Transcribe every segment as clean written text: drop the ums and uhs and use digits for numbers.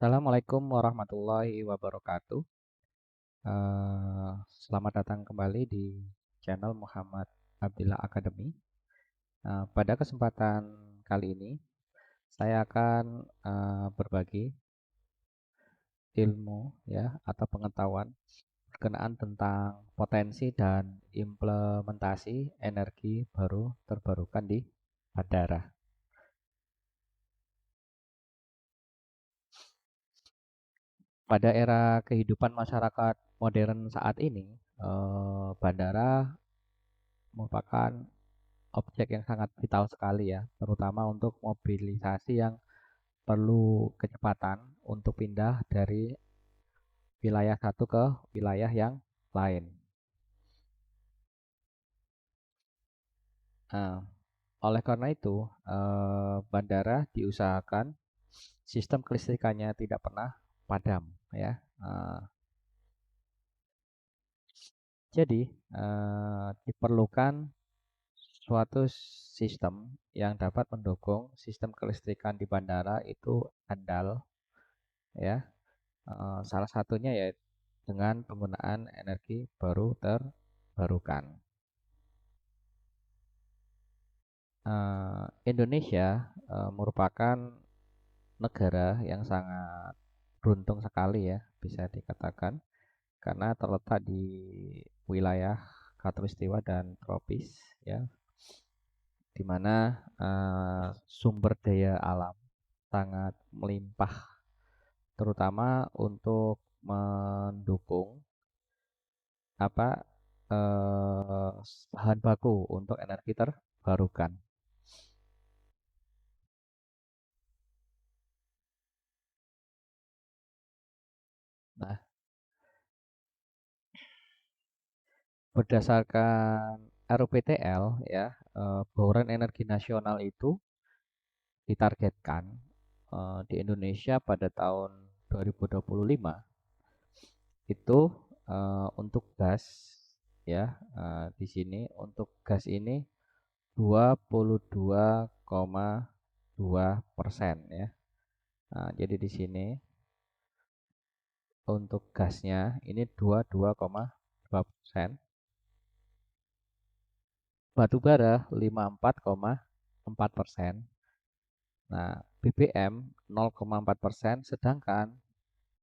Assalamualaikum warahmatullahi wabarakatuh. Selamat datang kembali di channel Muhammad Abdillah Academy. Pada kesempatan kali ini, saya akan berbagi ilmu ya atau pengetahuan berkenaan tentang potensi dan implementasi energi baru terbarukan di bandara. Pada era kehidupan masyarakat modern saat ini, bandara merupakan objek yang sangat vital sekali ya, terutama untuk mobilisasi yang perlu kecepatan untuk pindah dari wilayah satu ke wilayah yang lain. Nah, oleh karena itu, bandara diusahakan sistem kelistrikannya tidak pernah padam ya. Jadi diperlukan suatu sistem yang dapat mendukung sistem kelistrikan di bandara itu andal ya. Salah satunya ya dengan penggunaan energi baru terbarukan. Indonesia merupakan negara yang sangat beruntung sekali ya, bisa dikatakan, karena terletak di wilayah khatulistiwa dan tropis, ya, di mana sumber daya alam sangat melimpah, terutama untuk mendukung apa bahan baku untuk energi terbarukan. Nah, berdasarkan RUPTL ya, bauran energi nasional itu ditargetkan di Indonesia pada tahun 2025 itu untuk gas ya, di sini untuk gas ini 22,2% ya. Nah, jadi di sini untuk gasnya ini 22,2%, batu bara 54,4%. Nah, BBM 0,4%, sedangkan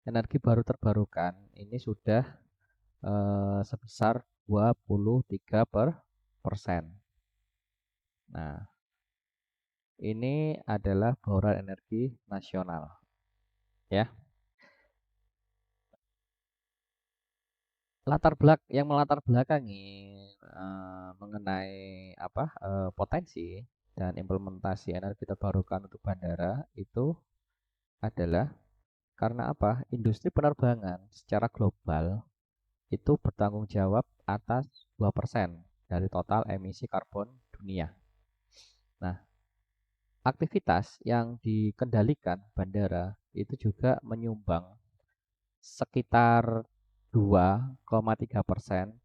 energi baru terbarukan ini sudah sebesar 23%. Nah, ini adalah bauran energi nasional ya. Yang melatar belakangi mengenai potensi dan implementasi energi terbarukan untuk bandara itu adalah karena apa? Industri penerbangan secara global itu bertanggung jawab atas 2% dari total emisi karbon dunia. Nah, aktivitas yang dikendalikan bandara itu juga menyumbang sekitar 2,3%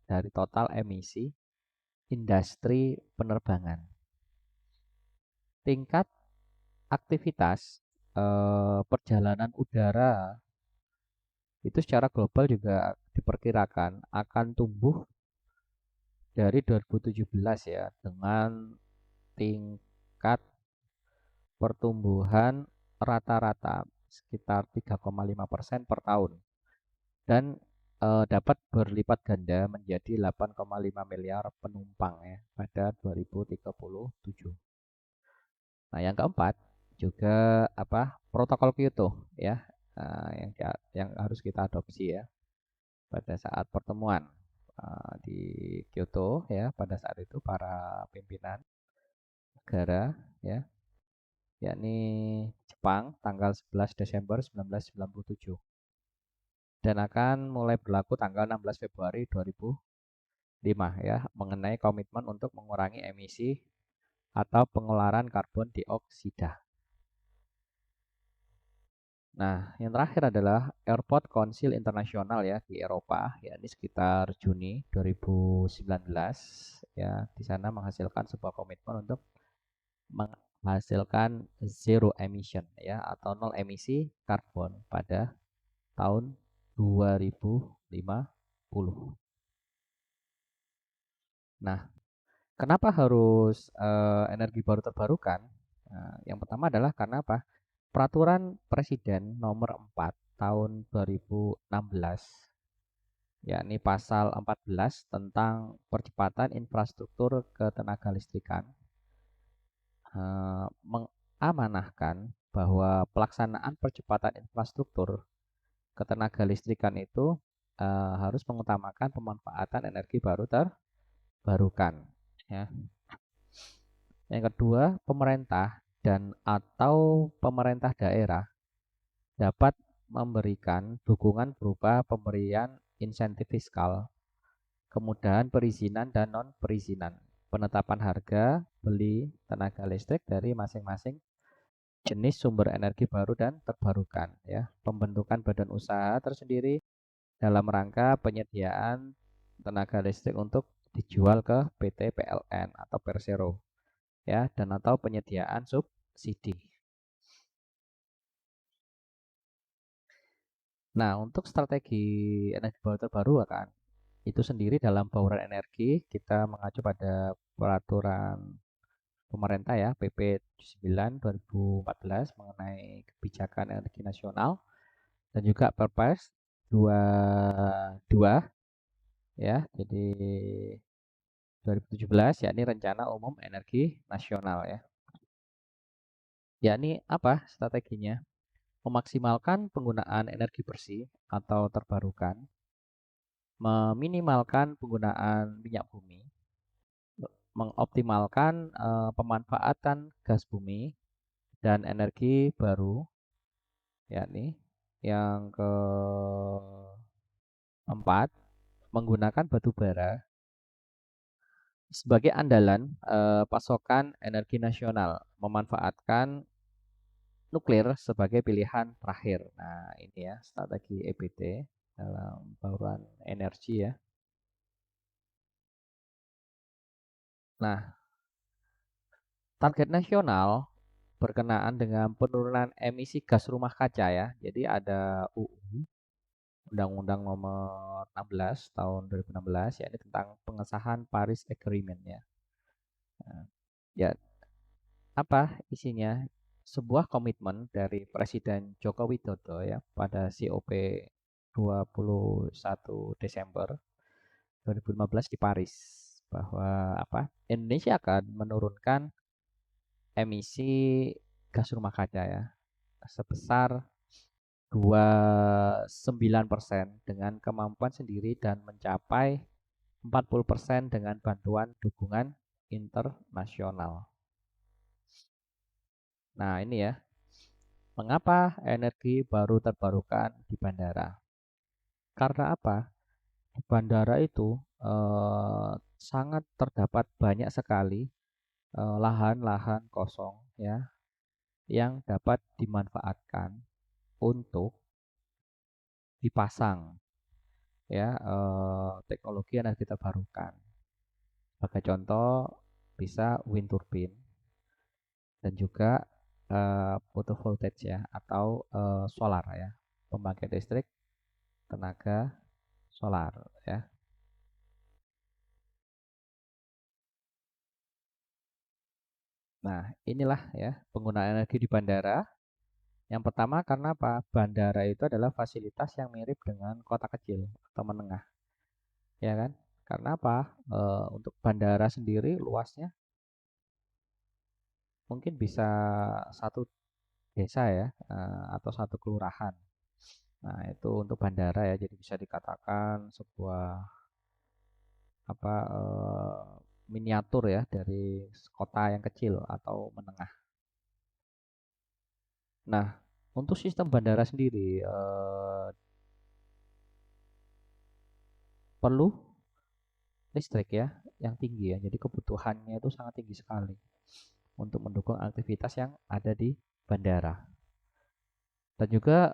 dari total emisi industri penerbangan. Tingkat aktivitas perjalanan udara itu secara global juga diperkirakan akan tumbuh dari 2017 ya, dengan tingkat pertumbuhan rata-rata sekitar 3,5% per tahun dan dapat berlipat ganda menjadi 8,5 miliar penumpang ya pada 2037. Nah, yang keempat juga protokol Kyoto ya, yang harus kita adopsi ya pada saat pertemuan di Kyoto ya, pada saat itu para pimpinan negara ya, yakni Jepang tanggal 11 Desember 1997 dan akan mulai berlaku tanggal 16 Februari 2005 ya, mengenai komitmen untuk mengurangi emisi atau pengeluaran karbon dioksida. Nah, yang terakhir adalah Airport Council Internasional ya di Eropa, ya ini sekitar Juni 2019 ya, di sana menghasilkan sebuah komitmen untuk menghasilkan zero emission ya atau nol emisi karbon pada tahun 2050. Nah, kenapa harus energi baru terbarukan? Nah, yang pertama adalah karena apa? Peraturan Presiden nomor 4 tahun 2016, yakni pasal 14 tentang percepatan infrastruktur ketenaga listrikan, mengamanahkan bahwa pelaksanaan percepatan infrastruktur ketenaga listrikan itu harus mengutamakan pemanfaatan energi baru terbarukan. Ya. Yang kedua, pemerintah dan atau pemerintah daerah dapat memberikan dukungan berupa pemberian insentif fiskal, kemudahan perizinan dan non-perizinan, penetapan harga beli tenaga listrik dari masing-masing jenis sumber energi baru dan terbarukan, ya, pembentukan badan usaha tersendiri dalam rangka penyediaan tenaga listrik untuk dijual ke PT PLN atau Persero, ya, dan atau penyediaan subsidi. Nah, untuk strategi energi baru terbarukan itu sendiri dalam bauran energi kita mengacu pada peraturan pemerintah ya PP 79 2014 mengenai kebijakan energi nasional dan juga Perpres 22 ya. Jadi 2017 yakni Rencana Umum Energi Nasional ya. Yakni apa strateginya? Memaksimalkan penggunaan energi bersih atau terbarukan, meminimalkan penggunaan minyak bumi, mengoptimalkan pemanfaatan gas bumi dan energi baru, yakni yang keempat, menggunakan batu bara sebagai andalan pasokan energi nasional, memanfaatkan nuklir sebagai pilihan terakhir. Nah, ini ya strategi EBT dalam bauran energi ya. Nah, target nasional berkenaan dengan penurunan emisi gas rumah kaca ya. Jadi ada UU Undang-Undang Nomor 16 Tahun 2016 yakni tentang pengesahan Paris Agreement ya. Nah, ya, apa isinya? Sebuah komitmen dari Presiden Joko Widodo ya pada COP 21 Desember 2015 di Paris bahwa apa? Indonesia akan menurunkan emisi gas rumah kaca ya sebesar 29% dengan kemampuan sendiri dan mencapai 40% dengan bantuan dukungan internasional. Nah, ini ya, mengapa energi baru terbarukan di bandara? Karena apa? Di bandara itu sangat terdapat banyak sekali lahan-lahan kosong ya yang dapat dimanfaatkan untuk dipasang ya teknologi energi terbarukan. Sebagai contoh bisa wind turbine dan juga photovoltaic ya atau solar ya, pembangkit listrik tenaga solar ya. Nah, inilah ya penggunaan energi di bandara. Yang pertama karena apa? Bandara itu adalah fasilitas yang mirip dengan kota kecil atau menengah, ya kan? Karena apa? Untuk bandara sendiri luasnya mungkin bisa satu desa ya, atau satu kelurahan. Nah, itu untuk bandara ya, jadi bisa dikatakan sebuah apa miniatur ya dari kota yang kecil atau menengah. Nah, untuk sistem bandara sendiri perlu listrik ya yang tinggi ya. Jadi kebutuhannya itu sangat tinggi sekali untuk mendukung aktivitas yang ada di bandara. Dan juga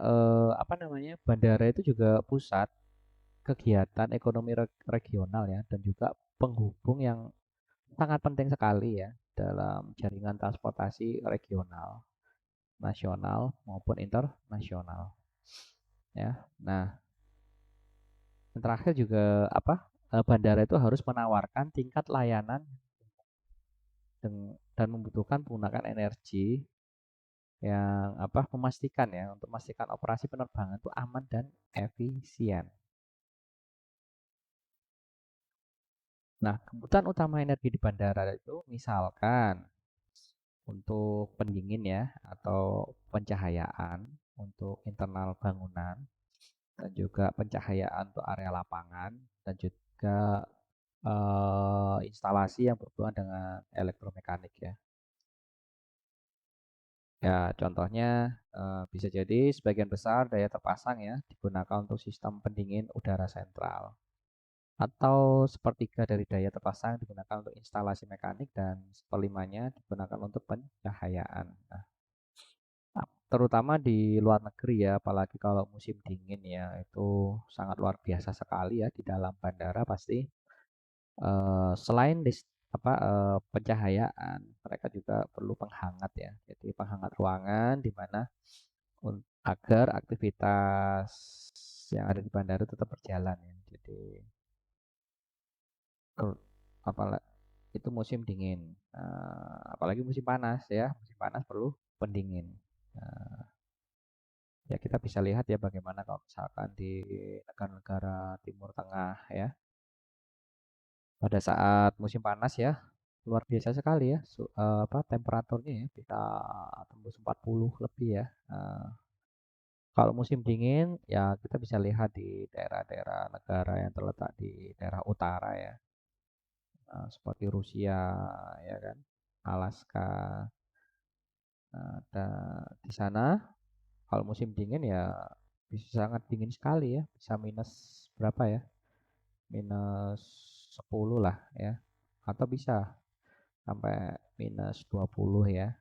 apa namanya? Bandara itu juga pusat kegiatan ekonomi regional ya dan juga penghubung yang sangat penting sekali ya. dalam jaringan transportasi regional, nasional maupun internasional. Ya, nah yang terakhir juga bandara itu harus menawarkan tingkat layanan dan membutuhkan penggunaan energi yang memastikan ya untuk memastikan operasi penerbangan itu aman dan efisien. Nah, kebutuhan utama energi di bandara itu misalkan untuk pendingin ya atau pencahayaan untuk internal bangunan dan juga pencahayaan untuk area lapangan dan juga instalasi yang berhubungan dengan elektromekanik ya. Ya, contohnya bisa jadi sebagian besar daya terpasang ya digunakan untuk sistem pendingin udara sentral. Atau sepertiga dari daya terpasang digunakan untuk instalasi mekanik dan seperlimanya digunakan untuk pencahayaan. Nah, terutama di luar negeri ya, apalagi kalau musim dingin ya, itu sangat luar biasa sekali ya di dalam bandara pasti selain pencahayaan, mereka juga perlu penghangat ya. Jadi penghangat ruangan di mana agar aktivitas yang ada di bandara tetap berjalan ya. Jadi apalagi itu musim dingin, apalagi musim panas ya, musim panas perlu pendingin. Nah, ya kita bisa lihat ya bagaimana kalau misalkan di negara-negara Timur Tengah ya, pada saat musim panas ya, luar biasa sekali ya, temperaturnya ya bisa tembus 40 lebih ya. Kalau musim dingin ya kita bisa lihat di daerah-daerah negara yang terletak di daerah utara ya, seperti Rusia ya kan, Alaska. Nah, di sana kalau musim dingin ya bisa sangat dingin sekali ya, bisa minus berapa ya? Minus 10 lah ya. Atau bisa sampai minus 20 ya.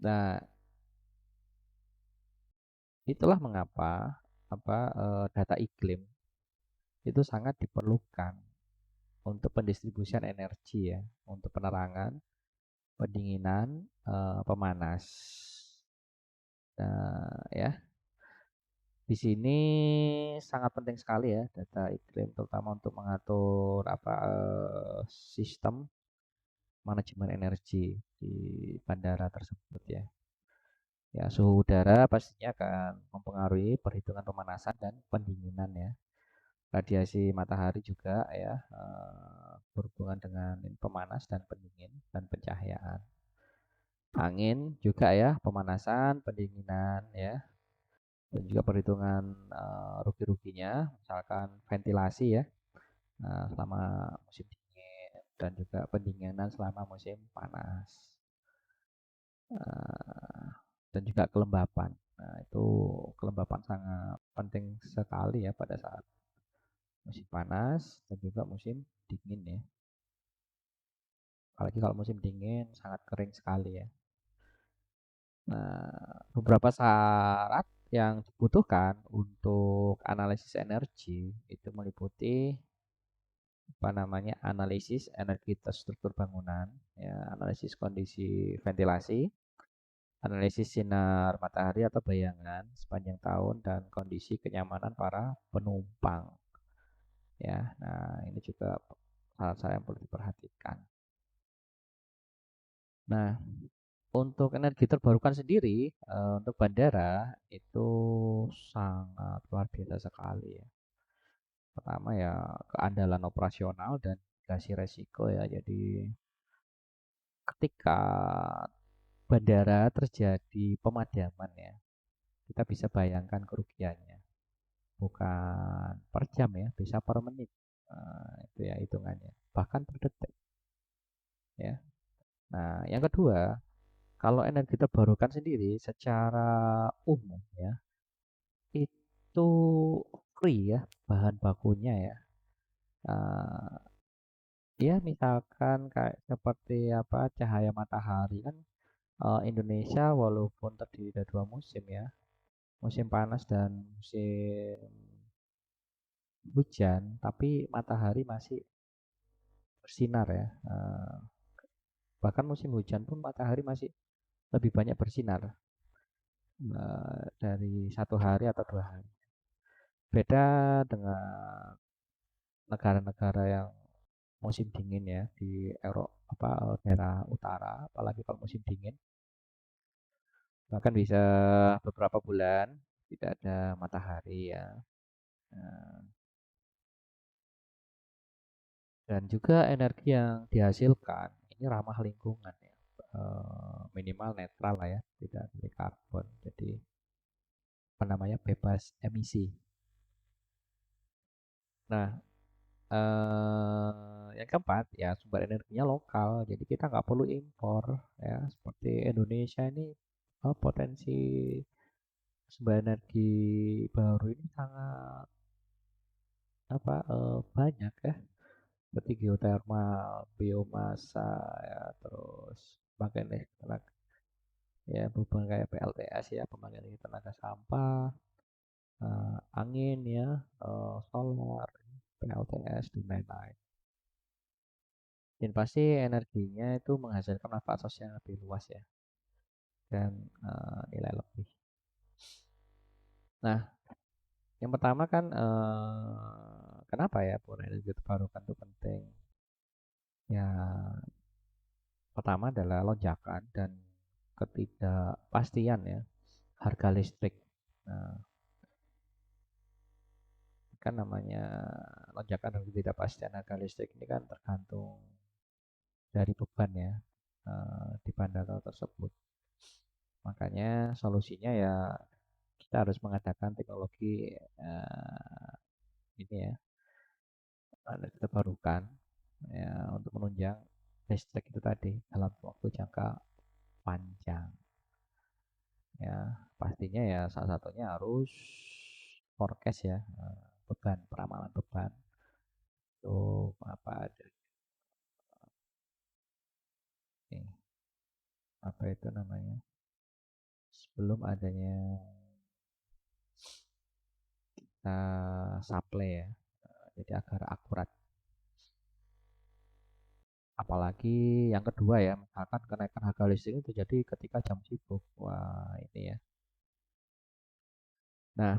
Nah, itulah mengapa data iklim itu sangat diperlukan untuk pendistribusian energi ya, untuk penerangan, pendinginan, pemanas. Nah, ya, di sini sangat penting sekali ya data iklim terutama untuk mengatur sistem manajemen energi di bandara tersebut ya. Ya, suhu udara pastinya akan mempengaruhi perhitungan pemanasan dan pendinginan ya. Radiasi matahari juga ya berhubungan dengan pemanas dan pendingin dan pencahayaan. Angin juga ya, pemanasan, pendinginan ya, dan juga perhitungan rugi-ruginya, misalkan ventilasi ya, selama musim dingin dan juga pendinginan selama musim panas. Dan juga kelembapan. Nah, itu kelembapan sangat penting sekali ya pada saat musim panas dan juga musim dingin ya. Apalagi kalau musim dingin sangat kering sekali ya. Nah, beberapa syarat yang dibutuhkan untuk analisis energi itu meliputi analisis energi terstruktur bangunan, ya, analisis kondisi ventilasi, analisis sinar matahari atau bayangan sepanjang tahun dan kondisi kenyamanan para penumpang. Ya, nah ini juga hal-hal yang perlu diperhatikan. Nah, untuk energi terbarukan sendiri untuk bandara itu sangat luar biasa sekali ya. Pertama ya keandalan operasional dan mitigasi resiko ya. Jadi ketika bandara terjadi pemadaman ya, kita bisa bayangkan kerugiannya. Bukan per jam ya, bisa per menit. Itu ya hitungannya. Bahkan per detik ya. Nah, yang kedua, kalau energi terbarukan sendiri secara umum ya, itu free ya bahan bakunya ya. Uh, Ya misalkan kayak seperti cahaya matahari kan Indonesia walaupun terdiri dari dua musim ya, musim panas dan musim hujan, tapi matahari masih bersinar ya. Bahkan musim hujan pun matahari masih lebih banyak bersinar dari 1 hari atau 2 hari. Beda dengan negara-negara yang musim dingin ya di Eropa, daerah utara, apalagi kalau musim dingin, bahkan bisa beberapa bulan tidak ada matahari ya. Nah, dan juga energi yang dihasilkan ini ramah lingkungan ya. Minimal netral lah ya, tidak ada karbon. Jadi apa namanya bebas emisi. Nah, yang keempat ya sumber energinya lokal. Jadi kita nggak perlu impor ya. Seperti Indonesia ini potensi sumber energi baru ini sangat banyak ya. Seperti geotermal, biomasa ya, terus pembangkit listrik tenaga ya beban kayak PLTS ya, pembangkit listrik tenaga sampah, angin ya, solar, PLTS dan lain-lain. Dan pasti energinya itu menghasilkan manfaat sosial yang lebih luas ya dan nilai lebih. Nah, yang pertama kan kenapa ya penggunaan energi terbarukan itu penting? Ya, pertama adalah lonjakan dan ketidakpastian ya harga listrik. Nah, kan namanya lonjakan dan ketidakpastian harga listrik ini kan tergantung dari beban ya di bandara tersebut. Makanya solusinya ya kita harus mengadakan teknologi ini ya energi terbarukan ya untuk menunjang listrik itu tadi dalam waktu jangka panjang. Ya, pastinya ya salah satunya harus forecast ya, beban, peramalan beban. Tuh apa ada nih, apa itu namanya? Sebelum adanya supply ya. Jadi agar akurat. Apalagi yang kedua ya, misalkan kenaikan harga listrik itu terjadi ketika jam sibuk. Wah, ini ya. Nah,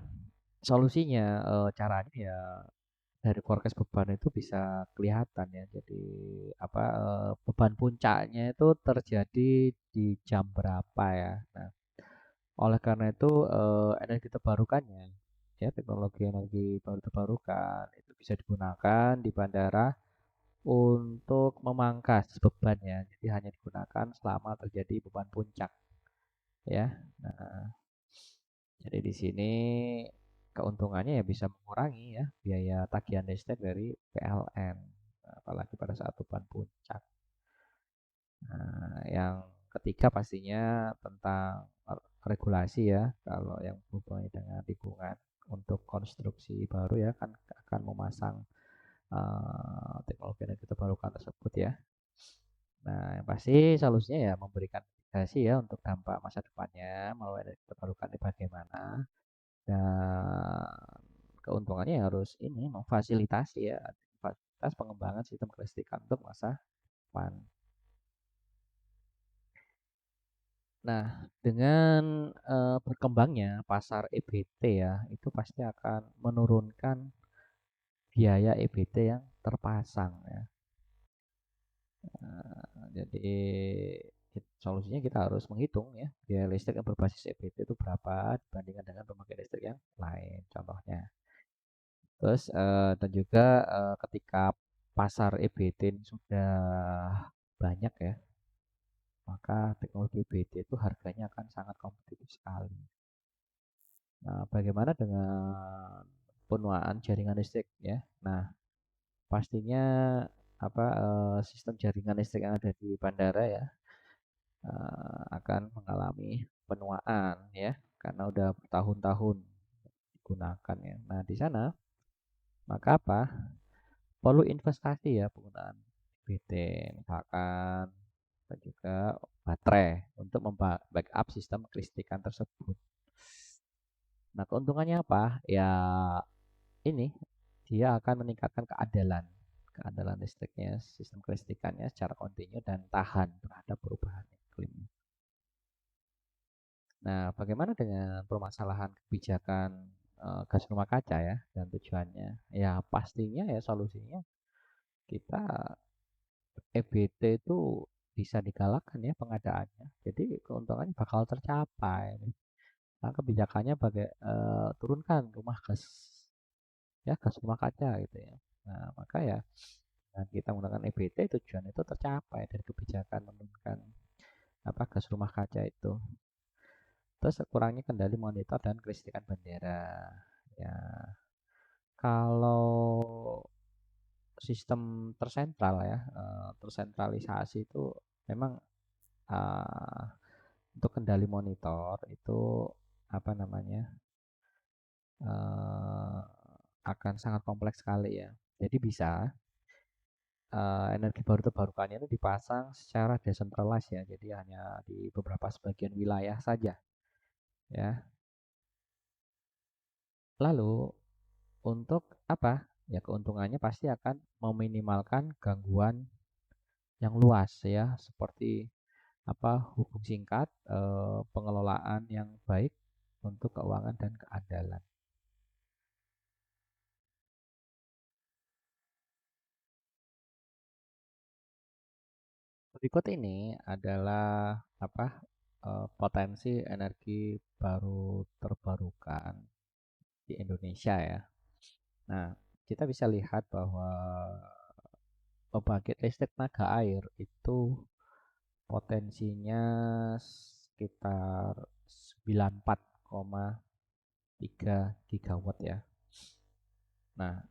solusinya caranya ya dari forecast beban itu bisa kelihatan ya. Jadi beban puncaknya itu terjadi di jam berapa ya. Nah, oleh karena itu energi terbarukannya ya teknologi energi baru terbarukan itu bisa digunakan di bandara untuk memangkas bebannya. Jadi hanya digunakan selama terjadi beban puncak ya. Nah, jadi di sini keuntungannya ya bisa mengurangi ya biaya tagihan listrik dari PLN, apalagi pada saat beban puncak. Nah, yang ketiga pastinya tentang regulasi ya, kalau yang berhubungan dengan lingkungan untuk konstruksi baru ya kan akan memasang teknologi energi terbarukan tersebut ya. Nah, yang pasti solusinya ya memberikan mitigasi ya untuk dampak masa depannya melalui energi terbarukan ini bagaimana. Dan keuntungannya harus ini memfasilitasi ya fasilitas pengembangan sistem kelistrikan untuk masa depan. Nah, dengan berkembangnya pasar EBT ya, itu pasti akan menurunkan biaya EBT yang terpasang ya. Jadi solusinya kita harus menghitung ya biaya listrik yang berbasis EBT itu berapa dibandingkan dengan pembangkit listrik yang lain contohnya. Terus dan juga ketika pasar EBT ini sudah banyak ya, maka teknologi EBT itu harganya akan sangat kompetitif sekali. Nah, bagaimana dengan penuaan jaringan listrik ya? Nah, pastinya sistem jaringan listrik yang ada di bandara ya akan mengalami penuaan ya karena udah bertahun-tahun digunakan ya. Nah, di sana maka perlu investasi ya penggunaan BT misalkan dan juga baterai untuk membackup sistem kelistrikan tersebut. Nah, keuntungannya apa? Ya ini dia akan meningkatkan keandalan listriknya, sistem kelistrikannya secara kontinu dan tahan terhadap perubahan iklim. Nah, bagaimana dengan permasalahan kebijakan gas rumah kaca ya dan tujuannya? Ya, pastinya ya solusinya kita EBT itu bisa digalakkan ya pengadaannya. Jadi keuntungannya bakal tercapai. Nah, kebijakannya turunkan rumah gas ya gas rumah kaca gitu ya. Nah, maka ya dengan kita menggunakan EBT tujuan itu tercapai dari kebijakan menurunkan apa gas rumah kaca itu. Terus kurangnya kendali monitor dan kelistrikan bandara. Ya, kalau sistem tersentral ya, tersentralisasi itu memang eh, untuk kendali monitor itu apa namanya eh, akan sangat kompleks sekali ya. Jadi bisa energi baru terbarukannya itu dipasang secara decentralized ya. Jadi hanya di beberapa sebagian wilayah saja ya. Lalu untuk apa? Ya keuntungannya pasti akan meminimalkan gangguan yang luas ya, seperti apa hubung singkat, pengelolaan yang baik untuk keuangan dan keandalan. Berikut ini adalah apa potensi energi baru terbarukan di Indonesia ya. Nah, kita bisa lihat bahwa pembangkit listrik tenaga air itu potensinya sekitar 94,3 gigawatt ya. Nah,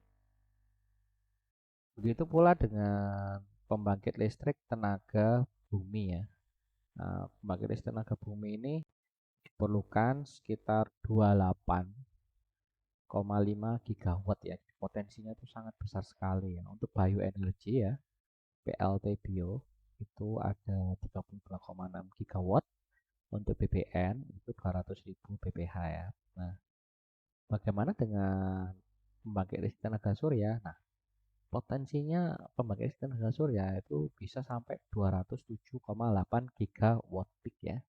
begitu pula dengan pembangkit listrik tenaga bumi ya. Nah, pembangkit listrik tenaga bumi ini diperlukan sekitar 28,5 gigawatt ya. Potensinya itu sangat besar sekali ya. Untuk bioenergi ya, PLT Bio itu ada 32,6 gigawatt. Untuk BBN itu 200.000 pph ya. Nah, bagaimana dengan pembangkit listrik tenaga surya? Nah, potensinya pembangkit listrik tenaga surya itu bisa sampai 207,8 gigawatt peak ya.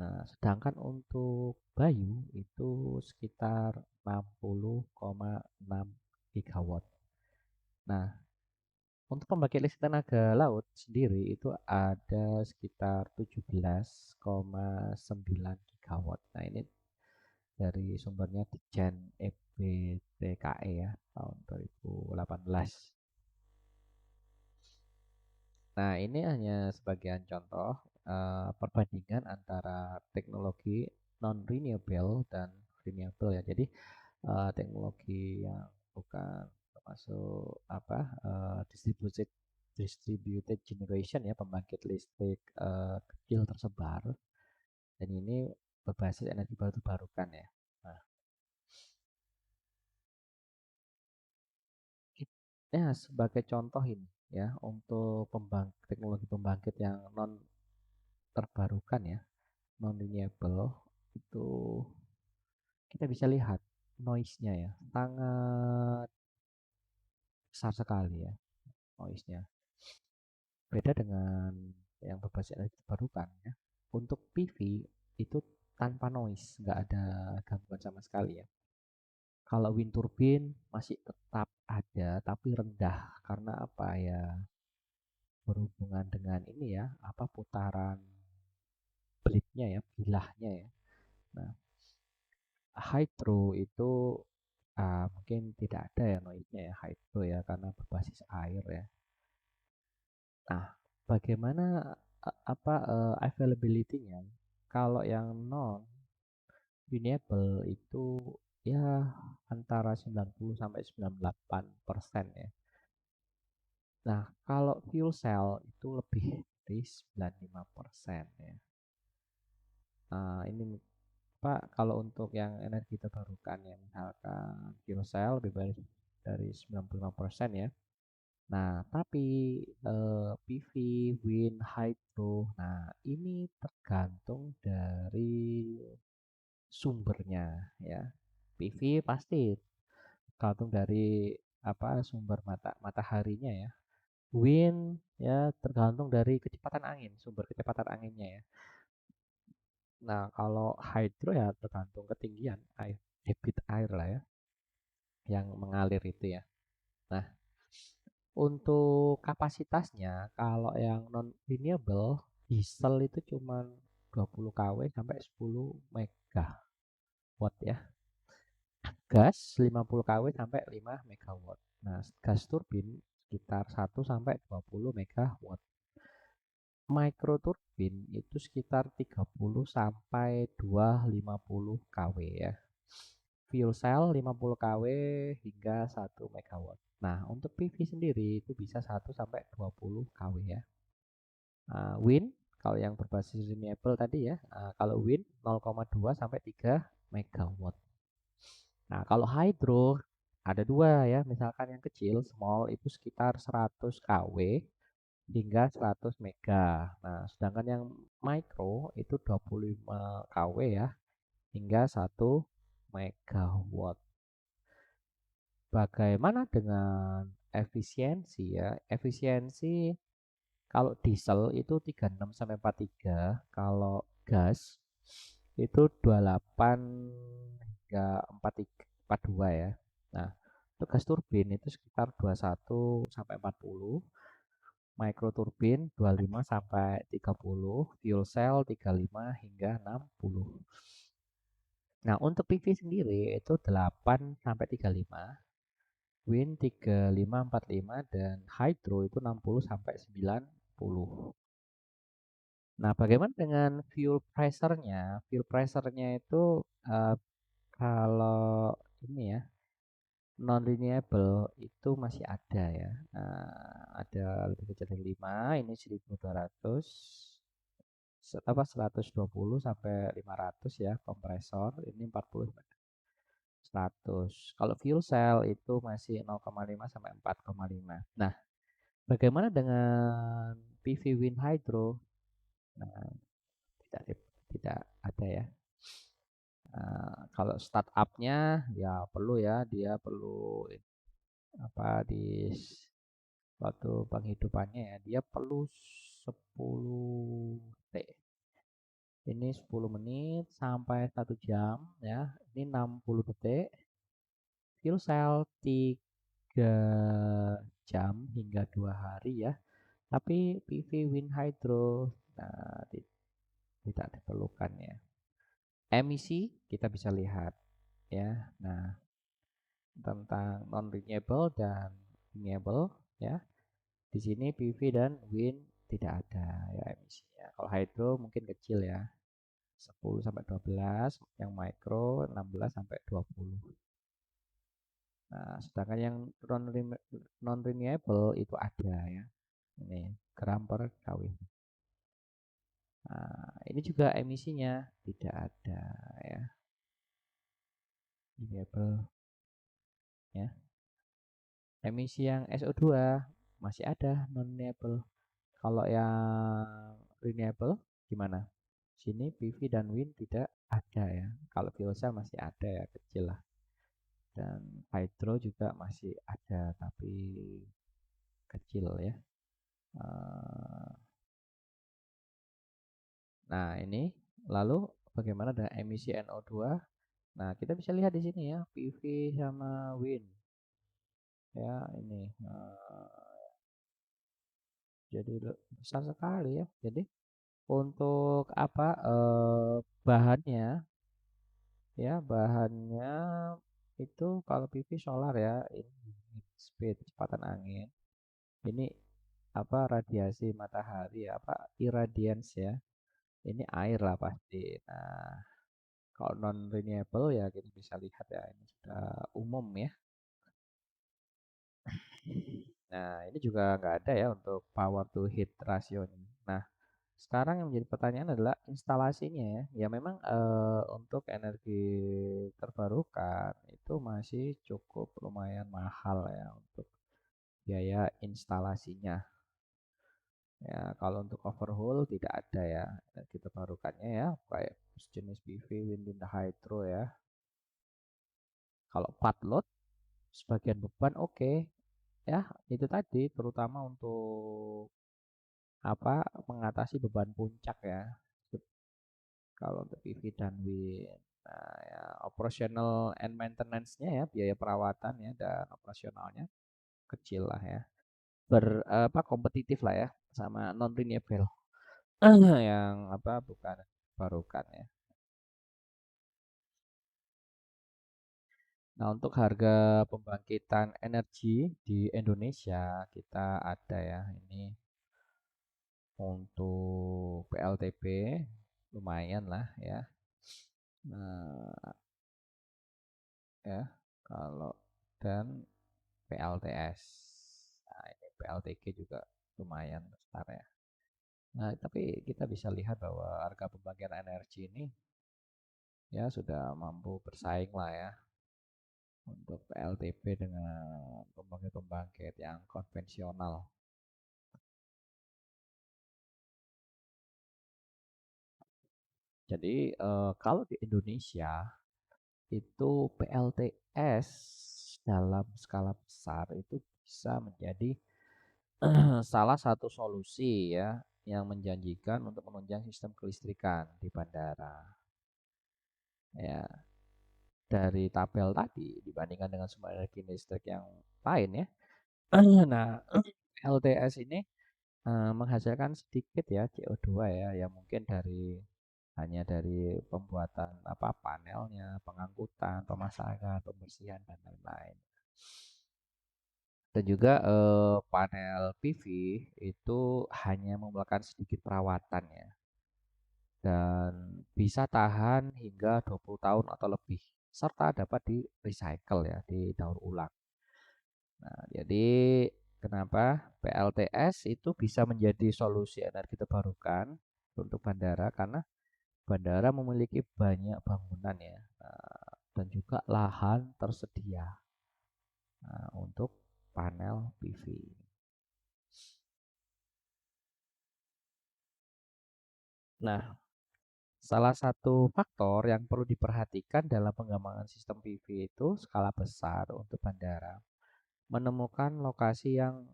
Nah, sedangkan untuk Bayu itu sekitar 60,6 gigawatt. Nah, untuk pembangkit listrik tenaga laut sendiri itu ada sekitar 17,9 gigawatt. Nah, ini dari sumbernya Ditjen EBTKE ya tahun 2018. Nah, ini hanya sebagian contoh perbandingan antara teknologi non-renewable dan renewable ya. Jadi teknologi yang bukan termasuk apa distributed generation ya pembangkit listrik kecil tersebar dan ini berbasis energi baru terbarukan ya. Nah, ya sebagai contoh ini ya untuk teknologi pembangkit yang non terbarukan ya non renewable itu kita bisa lihat noise-nya ya sangat besar sekali ya noise-nya. Beda dengan yang berbasis energi terbarukan ya. Untuk PV itu tanpa noise, nggak ada gangguan sama sekali ya. Kalau wind turbine masih tetap ada tapi rendah karena apa ya berhubungan dengan ini ya apa putaran blade-nya ya bilahnya ya. Nah, hydro itu mungkin tidak ada ya noise-nya ya hydro ya karena berbasis air ya. Nah, bagaimana apa availability-nya? Kalau yang non renewable itu ya antara 90 sampai 98% ya. Nah, kalau fuel cell itu lebih dari 95% ya. Nah, ini Pak, kalau untuk yang energi terbarukan ya, misalkan fuel cell lebih baik dari 95% ya. Nah, tapi PV, wind, hydro, nah ini tergantung dari sumbernya ya. PV pasti tergantung dari sumber mataharinya ya. Wind ya tergantung dari kecepatan angin, sumber kecepatan anginnya ya. Nah, kalau hydro ya tergantung ketinggian air, debit air lah ya yang mengalir itu ya. Nah, untuk kapasitasnya kalau yang non renewable diesel itu cuma 20 kW sampai 10 megawatt ya. Gas 50 kW sampai 5 megawatt. Nah, gas turbin sekitar 1 sampai 20 megawatt. Mikroturbin itu sekitar 30 sampai 250 kW ya. Fuel cell 50 kW hingga 1 megawatt. Nah, untuk PV sendiri itu bisa 1 sampai 20 kW ya. Wind kalau yang berbasis renewable tadi ya, kalau wind 0,2 sampai 3 megawatt. Nah, kalau hydro ada dua ya, misalkan yang kecil small itu sekitar 100 kW hingga 100 mega. Nah, sedangkan yang micro itu 25 kW ya hingga 1 megawatt. Bagaimana dengan efisiensi ya? Efisiensi kalau diesel itu 36 sampai 43, kalau gas itu 28 hingga 43, 42 ya. Nah, untuk gas turbin itu sekitar 21 sampai 40, mikroturbin 25 sampai 30, fuel cell 35 hingga 60. Nah, untuk PV sendiri itu 8 sampai 35, wind 35-45 dan hydro itu 60 sampai 90. Nah, bagaimana dengan fuel pressure-nya? Fuel pressure-nya itu kalau ini ya non renewable itu masih ada ya. Ada lebih kecil dari 5, ini 1200 120 sampai 500 ya kompresor, ini 40 100. Kalau fuel cell itu masih 0,5 sampai 4,5. Nah, bagaimana dengan PV wind hydro? Nah, tidak tidak ada ya. Kalau startupnya ya perlu ya, dia perlu di waktu penghidupannya ya, dia perlu 10 detik. Ini 10 menit sampai 1 jam ya. Ini 60 detik. Fuel cell 3 jam hingga 2 hari ya. Tapi PV wind hydro nah, tidak diperlukan ya. Emisi kita bisa lihat ya. Nah, tentang non renewable dan renewable ya. Di sini PV dan wind tidak ada ya emisinya. Kalau hydro mungkin kecil ya. 10 sampai 12, yang micro 16 sampai 20. Nah, sedangkan yang non renewable itu ada ya. Ini gram per kW. Nah, ini juga emisinya tidak ada ya. Renewable ya. Emisi yang SO2 masih ada non renewable. Kalau yang renewable gimana? Sini PV dan wind tidak ada ya. Kalau fuel cell masih ada ya, kecil lah. Dan hydro juga masih ada tapi kecil ya. Nah, ini lalu bagaimana dengan emisi NO2? Nah, kita bisa lihat di sini ya, PV sama wind. Ya, ini jadi besar sekali ya. Jadi untuk bahannya ya, bahannya itu kalau PV solar ya, ini speed kecepatan angin. Ini radiasi matahari irradiance ya. Ini air lah pasti. Nah, kalau non renewable ya kita bisa lihat ya ini sudah umum ya. Nah, ini juga nggak ada ya untuk power to heat ratio ini. Nah, sekarang yang menjadi pertanyaan adalah instalasinya ya. Ya memang untuk energi terbarukan itu masih cukup lumayan mahal ya untuk biaya instalasinya. Ya, kalau untuk overhaul tidak ada ya energi terbarukannya ya, kayak jenis PV, wind, hydro ya. Kalau part load sebagian beban oke, ya itu tadi terutama untuk apa, mengatasi beban puncak ya. Kalau untuk PV dan wind. Nah, ya operational and maintenance-nya ya, biaya perawatan ya dan operasionalnya kecil lah ya. Apa kompetitif lah ya sama non renewable yang apa bukan barukan ya. Nah, untuk harga pembangkitan energi di Indonesia kita ada ya ini untuk PLTP lumayan lah ya. Nah, ya kalau dan PLTS. Nah, ini PLTG juga lumayan besar ya. Nah, tapi kita bisa lihat bahwa harga pembangkit energi ini ya sudah mampu bersaing lah ya untuk PLTP dengan pembangkit-pembangkit yang konvensional. Jadi kalau di Indonesia itu PLTS dalam skala besar itu bisa menjadi salah satu solusi ya yang menjanjikan untuk menunjang sistem kelistrikan di bandara. Ya, dari tabel tadi dibandingkan dengan sumber energi listrik yang lain ya. Nah, LTS ini menghasilkan sedikit ya CO2 ya, yang mungkin hanya dari pembuatan apa panelnya, pengangkutan, pemasangan, pembersihan dan lain-lain. Dan juga panel PV itu hanya memerlukan sedikit perawatan ya dan bisa tahan hingga 20 tahun atau lebih serta dapat di recycle ya, didaur ulang. Nah, jadi kenapa PLTS itu bisa menjadi solusi energi terbarukan untuk bandara karena bandara memiliki banyak bangunan ya, dan juga lahan tersedia untuk panel PV. Nah, salah satu faktor yang perlu diperhatikan dalam pengembangan sistem PV itu skala besar untuk bandara. Menemukan lokasi yang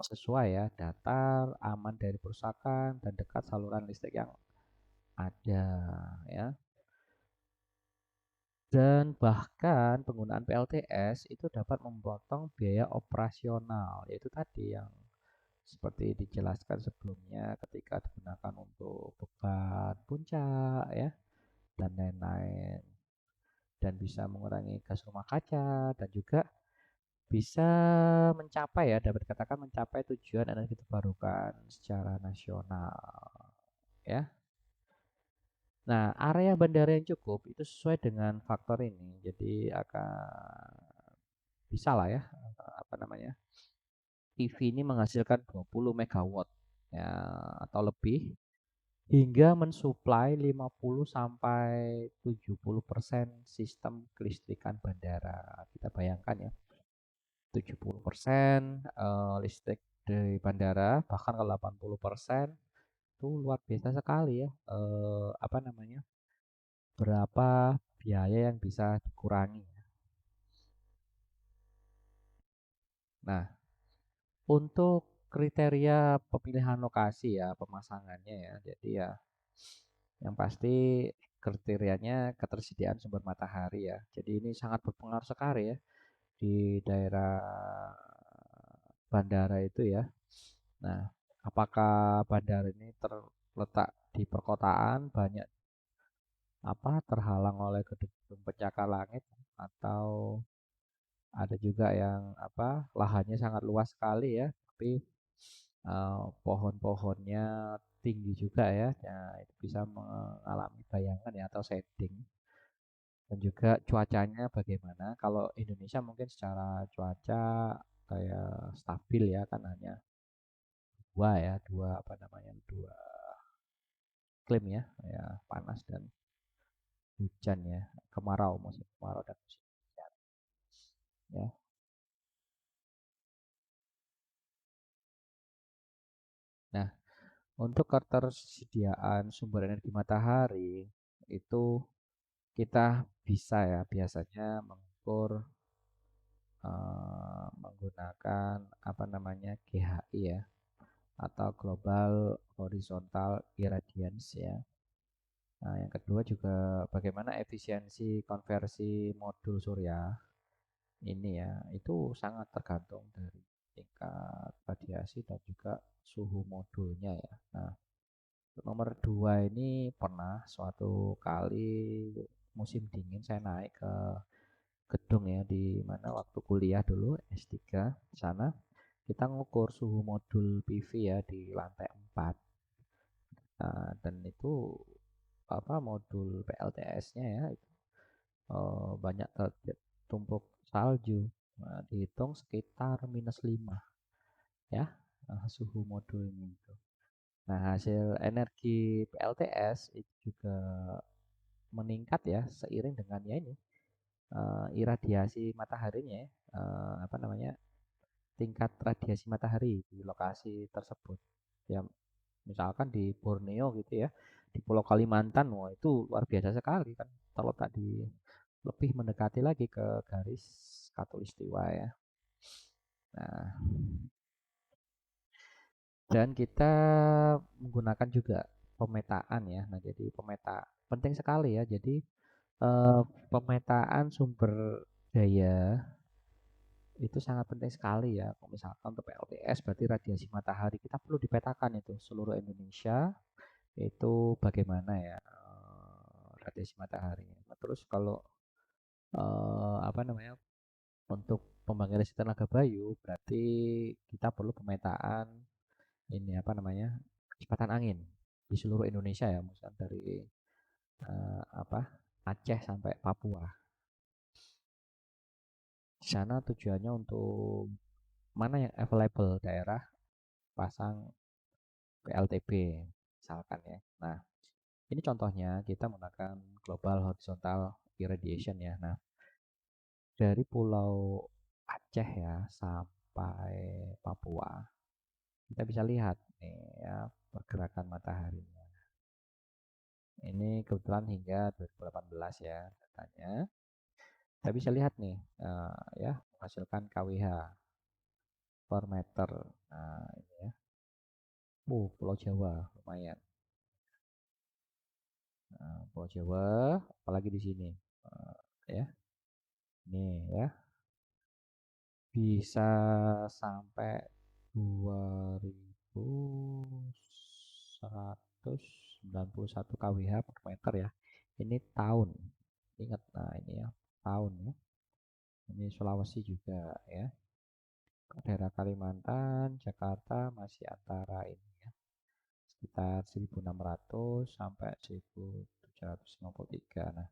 sesuai ya, datar, aman dari kerusakan, dan dekat saluran listrik yang ada ya. Dan bahkan penggunaan PLTS itu dapat memotong biaya operasional, yaitu tadi yang seperti dijelaskan sebelumnya ketika digunakan untuk beban puncak ya dan lain-lain. Dan bisa mengurangi gas rumah kaca dan juga bisa mencapai ya, dapat dikatakan mencapai tujuan energi terbarukan secara nasional ya. Nah, area bandara yang cukup itu sesuai dengan faktor ini. Jadi akan bisa lah ya, apa namanya, PV ini menghasilkan 20 megawatt ya, atau lebih hingga mensuplai 50 sampai 70% sistem kelistrikan bandara. Kita bayangkan ya, 70% listrik dari bandara, bahkan kalau 80% itu luar biasa sekali ya. Apa namanya? Berapa biaya yang bisa dikurangi. Nah, untuk kriteria pemilihan lokasi ya, pemasangannya ya. Jadi ya yang pasti kriterianya ketersediaan sumber matahari ya. Jadi ini sangat berpengaruh sekali ya di daerah bandara itu ya. Nah, apakah bandara ini terletak di perkotaan banyak apa terhalang oleh gedung pencakar langit atau ada juga yang apa lahannya sangat luas sekali ya, tapi pohon-pohonnya tinggi juga ya. Nah, itu bisa mengalami bayangan ya atau shading. Dan juga cuacanya bagaimana? Kalau Indonesia mungkin secara cuaca kayak stabil ya kan hanya dua ya, dua apa namanya? Dua iklim ya, ya panas dan hujan ya, kemarau musim kemarau dan musim hujan ya. Nah, untuk ketersediaan sumber energi matahari itu kita bisa ya biasanya mengukur menggunakan apa namanya GHI ya, atau Global Horizontal Irradiance ya. Nah, yang kedua juga bagaimana efisiensi konversi modul surya ini ya, itu sangat tergantung dari tingkat radiasi dan juga suhu modulnya ya. Nah, nomor dua ini pernah suatu kali musim dingin saya naik ke gedung ya, di mana waktu kuliah dulu S3 di sana kita ngukur suhu modul PV ya di lantai 4. Nah, dan itu apa modul PLTS-nya ya itu banyak tertumpuk salju. Nah, dihitung sekitar -5 ya, suhu modulnya itu. Nah, hasil energi PLTS itu juga meningkat ya seiring dengan ya ini iradiasi mataharinya ya, apa namanya tingkat radiasi matahari di lokasi tersebut. Ya, misalkan di Borneo gitu ya, di Pulau Kalimantan, wah itu luar biasa sekali kan. Kalau tadi lebih mendekati lagi ke garis khatulistiwa ya. Nah, dan kita menggunakan juga pemetaan ya. Nah, jadi pemeta penting sekali ya. Jadi eh, pemetaan sumber daya itu sangat penting sekali ya. Kalau misalkan untuk PLTS berarti radiasi matahari kita perlu dipetakan itu seluruh Indonesia itu bagaimana ya radiasi matahari. Nah, terus kalau apa namanya untuk pembangkit listrik tenaga bayu berarti kita perlu pemetaan ini apa namanya kecepatan angin di seluruh Indonesia ya, misalnya dari apa Aceh sampai Papua. Di sana tujuannya untuk mana yang available daerah pasang PLTB misalkan ya. Nah, ini contohnya kita menggunakan global horizontal irradiation ya. Nah, dari Pulau Aceh ya sampai Papua kita bisa lihat nih ya pergerakan mataharinya. Ini kebetulan hingga 2018 ya datanya. Kita bisa lihat nih ya menghasilkan KWH per meter. Nah, ini ya. Pulau Jawa lumayan. Nah, Pulau Jawa apalagi di sini. Ya. Nih ya, bisa sampai 2191 kWh per meter ya. Ini tahun. Ingat, nah ini ya, tahun ya. Ini Sulawesi juga ya. Daerah Kalimantan, Jakarta masih antara ini ya, sekitar 1600 sampai 1753. Nah,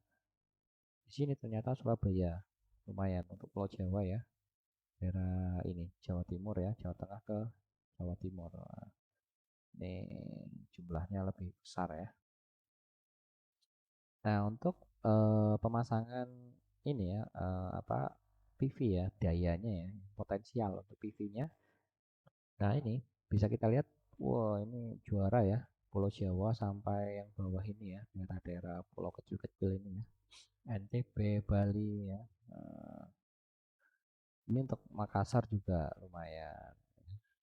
di sini ternyata Surabaya lumayan untuk Pulau Jawa ya. Daerah ini Jawa Timur ya, Jawa Tengah ke Jawa Timur. Nah, ini jumlahnya lebih besar ya. Nah, untuk pemasangan ini ya apa PV ya, dayanya ya, potensial untuk PV-nya. Nah, ini bisa kita lihat, wah ini juara ya, Pulau Jawa sampai yang bawah ini ya, daerah-daerah pulau kecil-kecil ini ya. NTB, Bali ya. Ini untuk Makassar juga lumayan.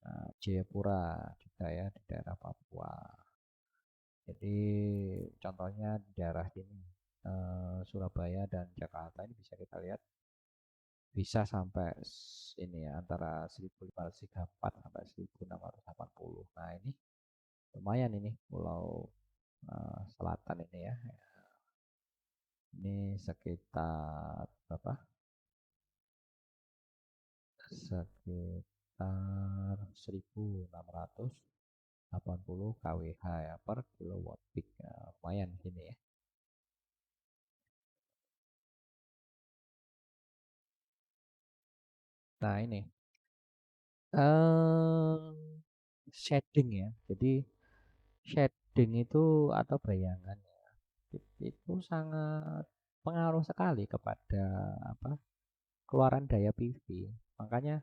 Nah, Jayapura juga ya di daerah Papua. Jadi contohnya di daerah sini Surabaya dan Jakarta ini bisa kita lihat bisa sampai ini ya antara 1534 sampai 1680. Nah, ini lumayan ini pulau selatan ini ya. Ini sekitar berapa? Sekitar 1680 kWh ya per kilowatt peak. Ya, lumayan sini ya. Nah, ini eh shading ya. Jadi shading itu atau bayangan ya, itu sangat pengaruh sekali kepada apa keluaran daya PV. Makanya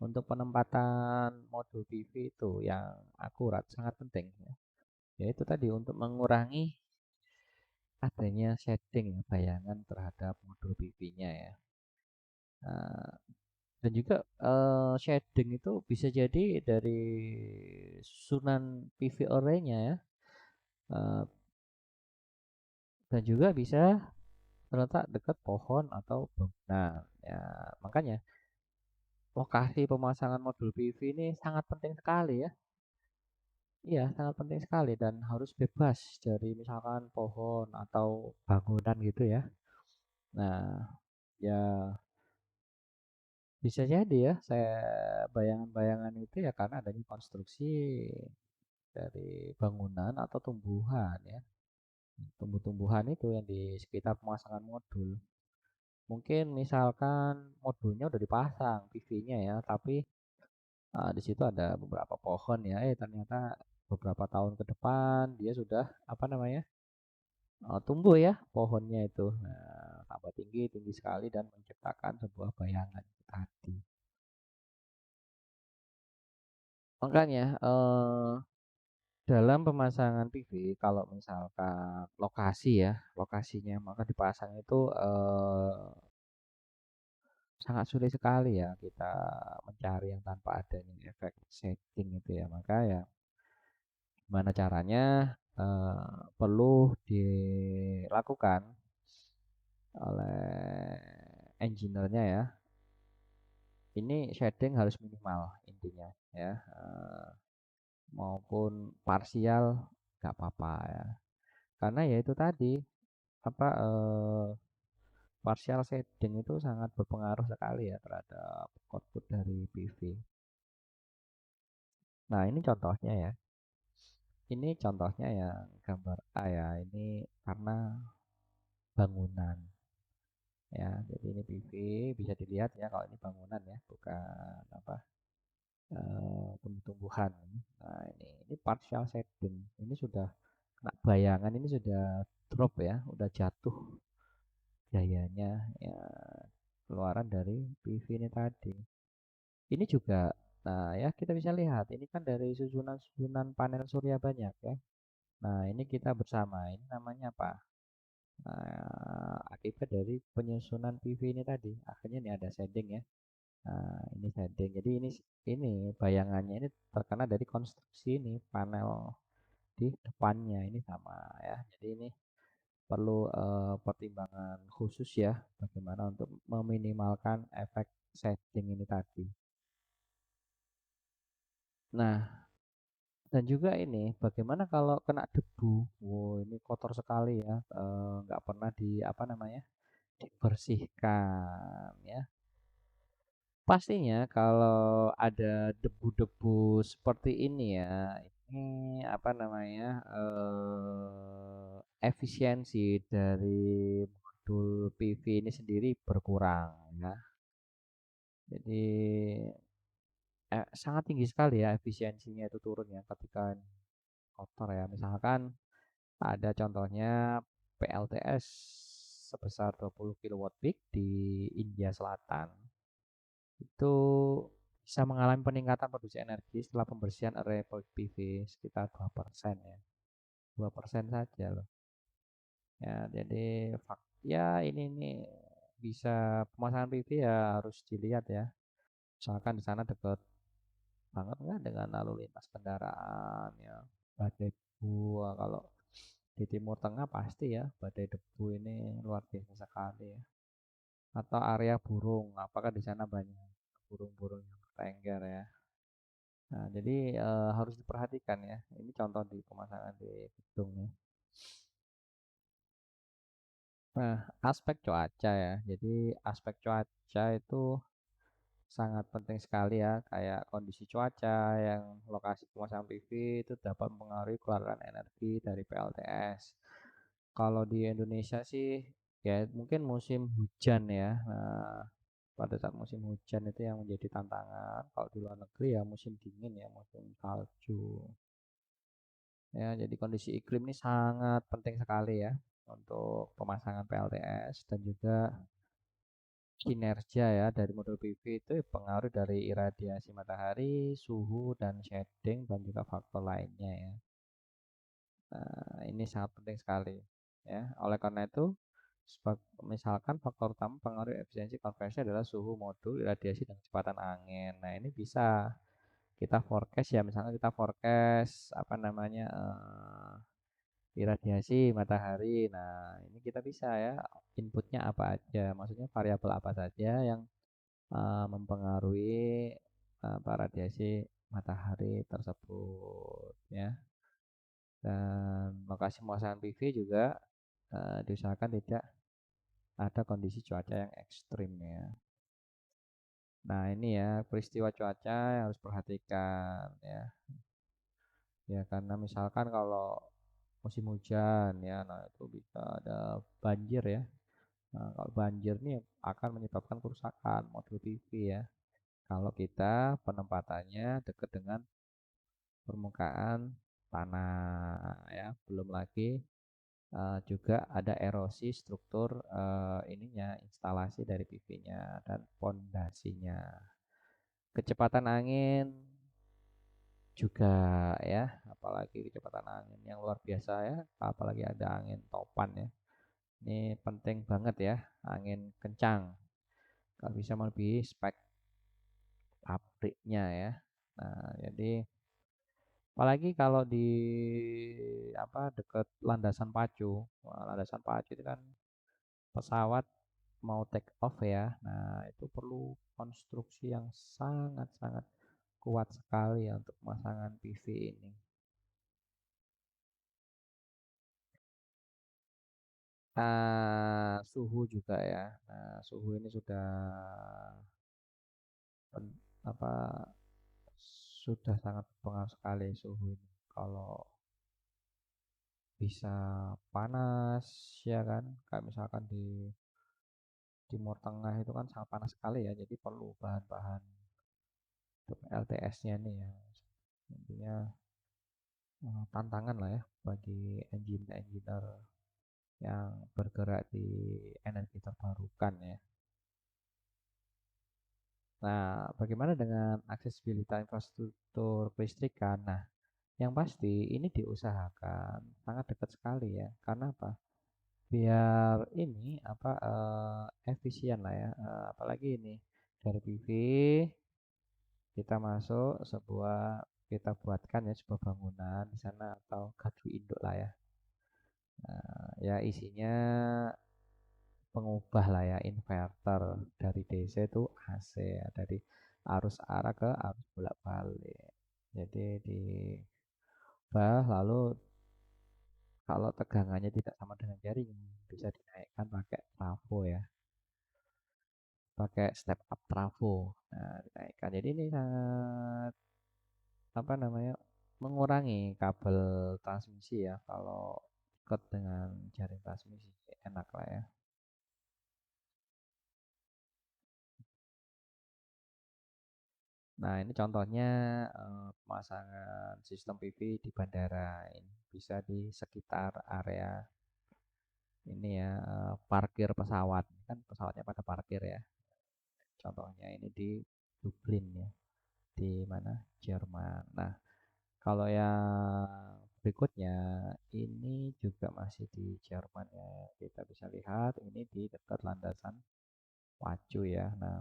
untuk penempatan modul PV itu yang akurat sangat penting ya. Yaitu tadi untuk mengurangi adanya shading ya, bayangan terhadap modul PV-nya ya. Nah, Dan juga shading itu bisa jadi dari susunan PV array-nya ya. Eh, dan juga bisa terletak dekat pohon atau bangunan. Ya, makanya lokasi pemasangan modul PV ini sangat penting sekali ya. Iya, sangat penting sekali dan harus bebas dari misalkan pohon atau bangunan gitu ya. Nah, ya bisa jadi ya saya bayangan-bayangan itu ya karena adanya konstruksi dari bangunan atau tumbuhan ya. Tumbuh-tumbuhan itu yang di sekitar pemasangan modul. Mungkin misalkan modulnya udah dipasang PV-nya ya, tapi di situ ada beberapa pohon ya. Ternyata beberapa tahun ke depan dia sudah apa namanya? Tumbuh ya pohonnya itu. Nah, tambah tinggi, tinggi sekali dan menciptakan sebuah bayangan tadi. Makanya dalam pemasangan PV kalau misalkan lokasi ya, lokasinya maka dipasang itu sangat sulit sekali ya kita mencari yang tanpa adanya efek shading itu ya. Maka ya gimana caranya perlu dilakukan oleh engineer-nya ya. Ini shading harus minimal intinya ya. Maupun parsial nggak apa-apa ya. Karena ya itu tadi apa partial shading itu sangat berpengaruh sekali ya terhadap output dari PV. Nah, ini contohnya ya. Ini contohnya yang gambar A ya. Ini karena bangunan ya. Jadi ini PV bisa dilihat ya kalau ini bangunan ya, bukan apa tumbuh-tumbuhan. Nah, ini partial shading. Ini sudah kena bayangan, ini sudah drop ya, udah jatuh gayanya ya keluaran dari PV ini tadi. Ini juga, nah ya kita bisa lihat, ini kan dari susunan-susunan panel surya banyak ya. Nah ini kita bersama, ini namanya apa? Akibat dari penyusunan PV ini tadi, akhirnya ini ada shading ya. Nah ini shading, jadi ini bayangannya ini terkena dari konstruksi ini panel di depannya ini sama ya. Jadi ini perlu pertimbangan khusus ya, bagaimana untuk meminimalkan efek shading ini tadi. Nah, dan juga ini, bagaimana kalau kena debu? Wow, ini kotor sekali ya, nggak pernah di apa namanya dibersihkan ya. Pastinya kalau ada debu-debu seperti ini ya, ini apa namanya efisiensi dari modul PV ini sendiri berkurang ya. Jadi sangat tinggi sekali ya efisiensinya itu turun ya ketika kotor ya. Misalkan ada contohnya PLTS sebesar 20 kilowatt peak di India Selatan. Itu bisa mengalami peningkatan produksi energi setelah pembersihan array PV sekitar 2% ya. 2% saja loh. Ya, jadi ya ini nih bisa pemasangan PV ya harus dilihat ya. Misalkan di sana dekat banget nggak dengan lalu lintas kendaraan ya. Badai debu kalau di Timur Tengah pasti ya badai debu ini luar biasa sekali ya. Atau area burung, apakah di sana banyak burung-burung yang bertengger ya. Nah, jadi harus diperhatikan ya. Ini contoh di pemasangan di gedung nih. Nah, aspek cuaca ya. Jadi aspek cuaca itu sangat penting sekali ya. Kayak kondisi cuaca yang lokasi pemasangan PV itu dapat mempengaruhi keluaran energi dari PLTS. Kalau di Indonesia sih ya mungkin musim hujan ya. Nah, pada saat musim hujan itu yang menjadi tantangan. Kalau di luar negeri ya musim dingin ya, musim salju. Ya, jadi kondisi iklim ini sangat penting sekali ya untuk pemasangan PLTS dan juga kinerja ya dari modul PV itu pengaruh dari iradiasi matahari, suhu dan shading dan juga faktor lainnya ya. Nah, ini sangat penting sekali ya. Oleh karena itu Misalkan faktor utama pengaruh efisiensi konversi adalah suhu modul, radiasi, dan kecepatan angin. Nah, ini bisa kita forecast ya, misalnya kita forecast apa namanya iradiasi matahari. Nah, ini kita bisa ya inputnya apa aja, maksudnya variabel apa saja yang mempengaruhi radiasi matahari tersebut ya. Dan lokasi pemasangan PV juga diusahakan tidak ada kondisi cuaca yang ekstrim ya. Nah, ini ya peristiwa cuaca yang harus perhatikan ya. Ya karena misalkan kalau musim hujan ya, nah itu bisa ada banjir ya. Nah, kalau banjir ini akan menyebabkan kerusakan modul PV ya. Kalau kita penempatannya dekat dengan permukaan tanah ya, belum lagi juga ada erosi struktur ininya instalasi dari PV-nya dan pondasinya. Kecepatan angin juga ya, apalagi kecepatan angin yang luar biasa ya, apalagi ada angin topan ya. Ini penting banget ya, angin kencang. Kalau bisa melebihi spek pabriknya ya. Nah, jadi apalagi kalau di apa dekat landasan pacu. Wah, landasan pacu itu kan pesawat mau take off ya. Nah, itu perlu konstruksi yang sangat-sangat kuat sekali ya untuk pemasangan PV ini. Suhu juga ya. Nah, suhu ini sudah apa sudah sangat berpengaruh sekali suhu ini. Kalau bisa panas ya kan, kayak misalkan di Timur Tengah itu kan sangat panas sekali ya, jadi perlu bahan-bahan untuk LTS-nya nih ya. Intinya tantangan lah ya bagi engineer yang bergerak di energi terbarukan ya. Nah, bagaimana dengan aksesibilitas infrastruktur kelistrikan? Nah, yang pasti ini diusahakan sangat dekat sekali ya. Karena apa? Biar ini apa efisien lah ya. Apalagi ini dari PV kita masuk kita buatkan ya sebuah bangunan di sana atau gardu induk lah ya. Ya isinya pengubah lah ya inverter dari DC itu AC ya, dari arus arah ke arus bolak-balik. Jadi lalu kalau tegangannya tidak sama dengan jaring bisa dinaikkan pakai trafo ya, pakai step up trafo. Nah, dinaikkan. Jadi ini sangat apa namanya mengurangi kabel transmisi ya kalau dekat dengan jaring transmisi enak lah ya. Nah, ini contohnya pemasangan sistem PV di bandara. Ini bisa di sekitar area ini ya, parkir pesawat. Kan pesawatnya pada parkir ya. Contohnya ini di Dublin ya, di mana? Jerman. Nah, kalau yang berikutnya ini juga masih di Jerman ya. Kita bisa lihat ini di dekat landasan pacu ya. Nah,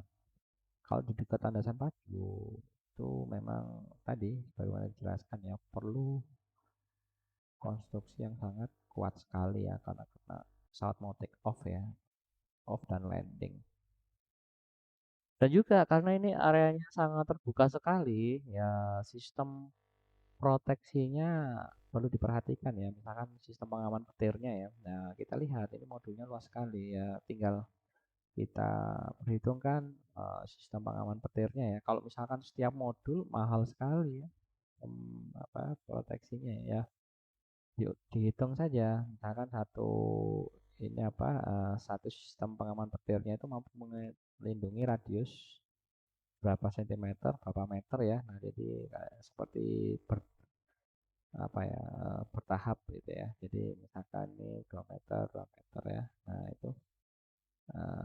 kalau di dekat landasan pacu itu memang tadi bagaimana dijelaskan ya perlu konstruksi yang sangat kuat sekali ya karena pesawat mau take off ya, off dan landing. Dan juga karena ini areanya sangat terbuka sekali, ya sistem proteksinya perlu diperhatikan ya. Misalkan sistem pengaman petirnya ya. Nah, kita lihat ini modulnya luas sekali ya. Tinggal kita perhitungkan sistem pengaman petirnya ya. Kalau misalkan setiap modul mahal sekali ya, apa proteksinya ya. Yuk dihitung saja, misalkan ini apa satu sistem pengaman petirnya itu mampu melindungi radius berapa sentimeter, berapa meter ya. Nah, jadi seperti apa ya bertahap gitu ya. Jadi misalkan ini 2 meter, 2 meter ya. Nah, itu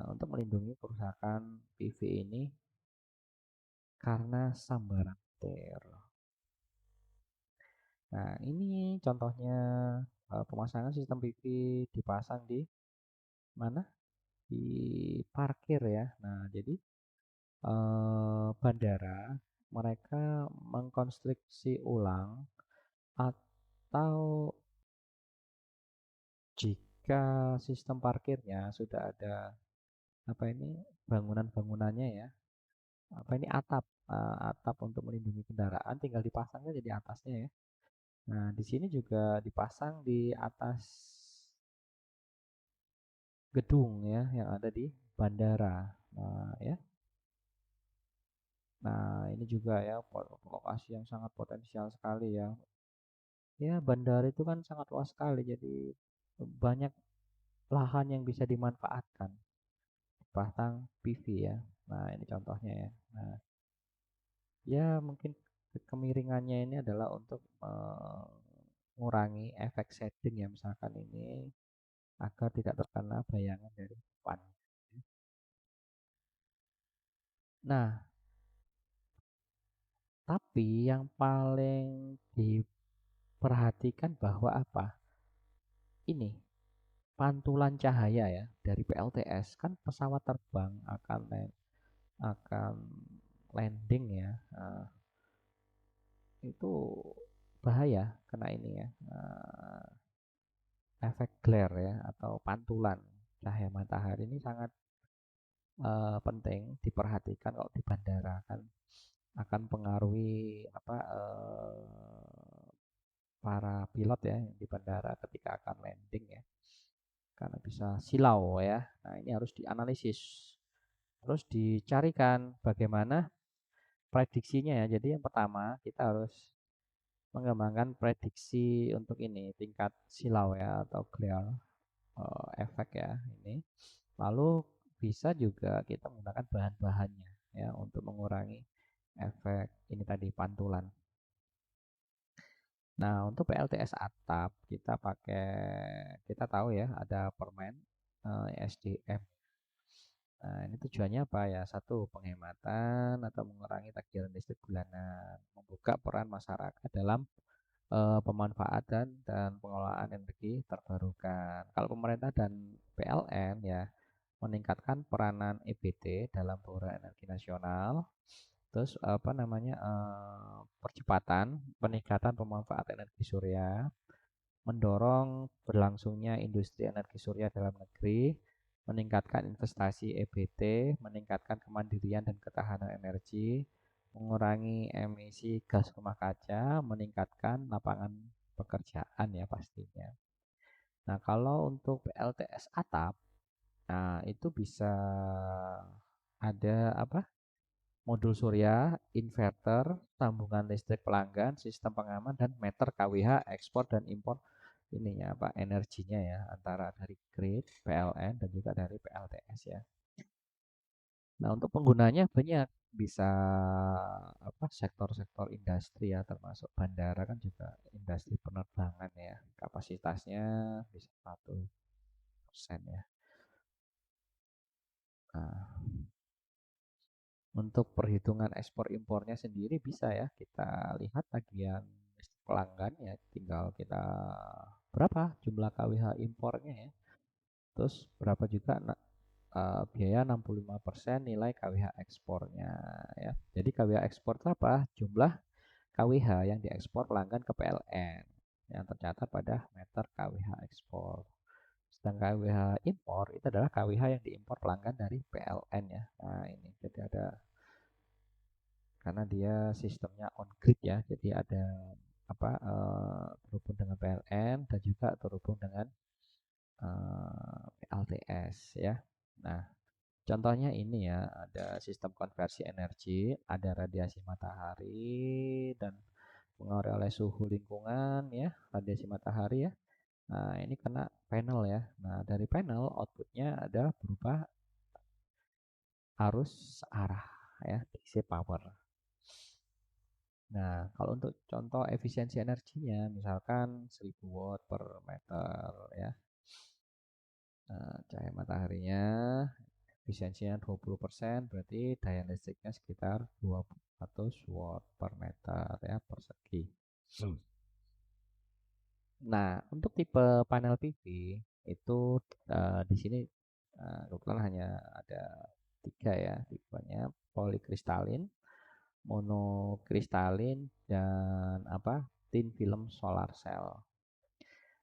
untuk melindungi kerusakan PV ini karena sambaran petir. Nah, ini contohnya pemasangan sistem PV dipasang di mana? Di parkir ya. Nah, jadi bandara mereka mengkonstruksi ulang atau jika sistem parkirnya sudah ada apa ini bangunan-bangunannya ya, apa ini atap untuk melindungi kendaraan tinggal dipasangnya di atasnya ya. Nah, di sini juga dipasang di atas gedung ya yang ada di bandara. Nah, ya. Nah, ini juga ya lokasi yang sangat potensial sekali ya. Ya, bandara itu kan sangat luas sekali, jadi banyak lahan yang bisa dimanfaatkan. Pasang PV ya. Nah, ini contohnya ya. Nah, ya mungkin kemiringannya ini adalah untuk mengurangi efek shading ya misalkan ini agar tidak terkena bayangan dari depan. Nah, tapi yang paling diperhatikan bahwa apa? Ini pantulan cahaya ya dari PLTS kan pesawat terbang akan landing ya. Nah, itu bahaya kena ini ya. Efek glare ya atau pantulan cahaya matahari ini sangat penting diperhatikan kalau di bandara kan akan pengaruhi apa para pilot ya di bandara ketika akan landing ya karena bisa silau ya. Nah, ini harus dianalisis. Terus dicarikan bagaimana prediksinya ya. Jadi yang pertama kita harus mengembangkan prediksi untuk ini tingkat silau ya atau glare efek ya ini. Lalu bisa juga kita menggunakan bahan-bahannya ya untuk mengurangi efek ini tadi pantulan. Nah, untuk PLTS atap kita tahu ya ada permen SDM. Nah, ini tujuannya apa ya? Satu, penghematan atau mengurangi tagihan listrik bulanan, membuka peran masyarakat dalam pemanfaatan dan pengelolaan energi terbarukan. Kalau pemerintah dan PLN ya meningkatkan peranan EBT dalam bauran energi nasional, terus apa namanya percepatan peningkatan pemanfaatan energi surya, mendorong berlangsungnya industri energi surya dalam negeri, meningkatkan investasi EBT, meningkatkan kemandirian dan ketahanan energi, mengurangi emisi gas rumah kaca, meningkatkan lapangan pekerjaan ya pastinya. Nah, kalau untuk PLTS atap, nah itu bisa ada apa? Modul surya, inverter, sambungan listrik pelanggan, sistem pengaman dan meter KWH ekspor dan impor ininya apa energinya ya antara dari grid, PLN dan juga dari PLTS ya. Nah, untuk penggunanya banyak bisa apa sektor-sektor industri ya termasuk bandara kan juga industri penerbangan ya. Kapasitasnya bisa 1% ya. Nah, untuk perhitungan ekspor impornya sendiri bisa ya kita lihat tagihan listrik pelanggan ya tinggal kita berapa jumlah KWH impornya ya. Terus berapa juga biaya 65% nilai KWH ekspornya ya. Jadi KWH ekspor itu apa? Jumlah KWH yang diekspor pelanggan ke PLN yang tercatat pada meter KWH ekspor. Sedangkan KWH impor itu adalah KWH yang diimpor pelanggan dari PLN ya. Nah, ini jadi ada karena dia sistemnya on grid ya. Jadi ada apa terhubung dengan PLN dan juga terhubung dengan PLTS ya. Nah, contohnya ini ya, ada sistem konversi energi, ada radiasi matahari dan pengaruh oleh suhu lingkungan ya, radiasi matahari ya. Nah, ini kena panel ya. Nah, dari panel outputnya ada berupa arus searah ya, DC power. Nah, kalau untuk contoh efisiensi energinya, misalkan 1000 watt per meter ya. Nah, cahaya mataharinya efisiensinya 20%, berarti daya listriknya sekitar 200 watt per meter ya persegi. Nah, untuk tipe panel PV itu di sini Kebetulan hanya ada 3 ya tipenya, polikristalin, monokristalin, dan apa, thin film solar cell.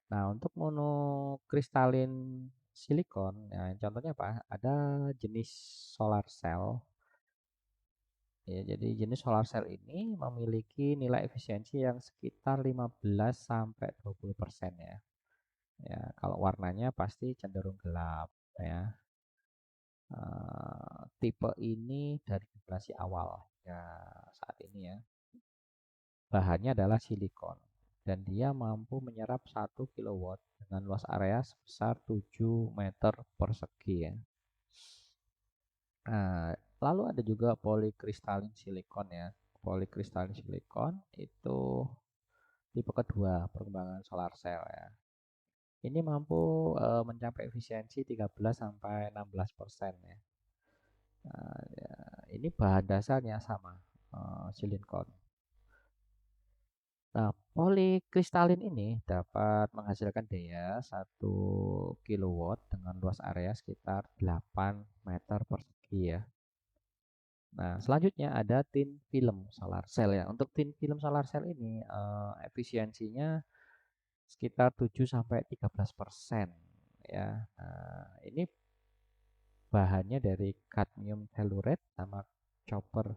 Nah, untuk monokristalin silikon, ya contohnya apa? Ada jenis solar cell. Ya, jadi jenis solar cell ini memiliki nilai efisiensi yang sekitar 15 sampai 20% ya. Ya, kalau warnanya pasti cenderung gelap ya. Tipe ini dari generasi awal ya saat ini ya. Bahannya adalah silikon dan dia mampu menyerap 1 kW dengan luas area sebesar 7 meter persegi ya. Nah, lalu ada juga polikristalin silikon ya. Polikristalin silikon itu tipe kedua perkembangan solar cell ya. Ini mampu mencapai efisiensi 13 sampai 16% ya. Nah, ya, ini bahan dasarnya sama, silikon. Nah, polikristalin ini dapat menghasilkan daya 1 kW dengan luas area sekitar 8 meter persegi ya. Nah, selanjutnya ada thin film solar cell ya. Untuk thin film solar cell ini efisiensinya sekitar 7 sampai 13% ya. Nah, ini bahannya dari cadmium tellurate sama copper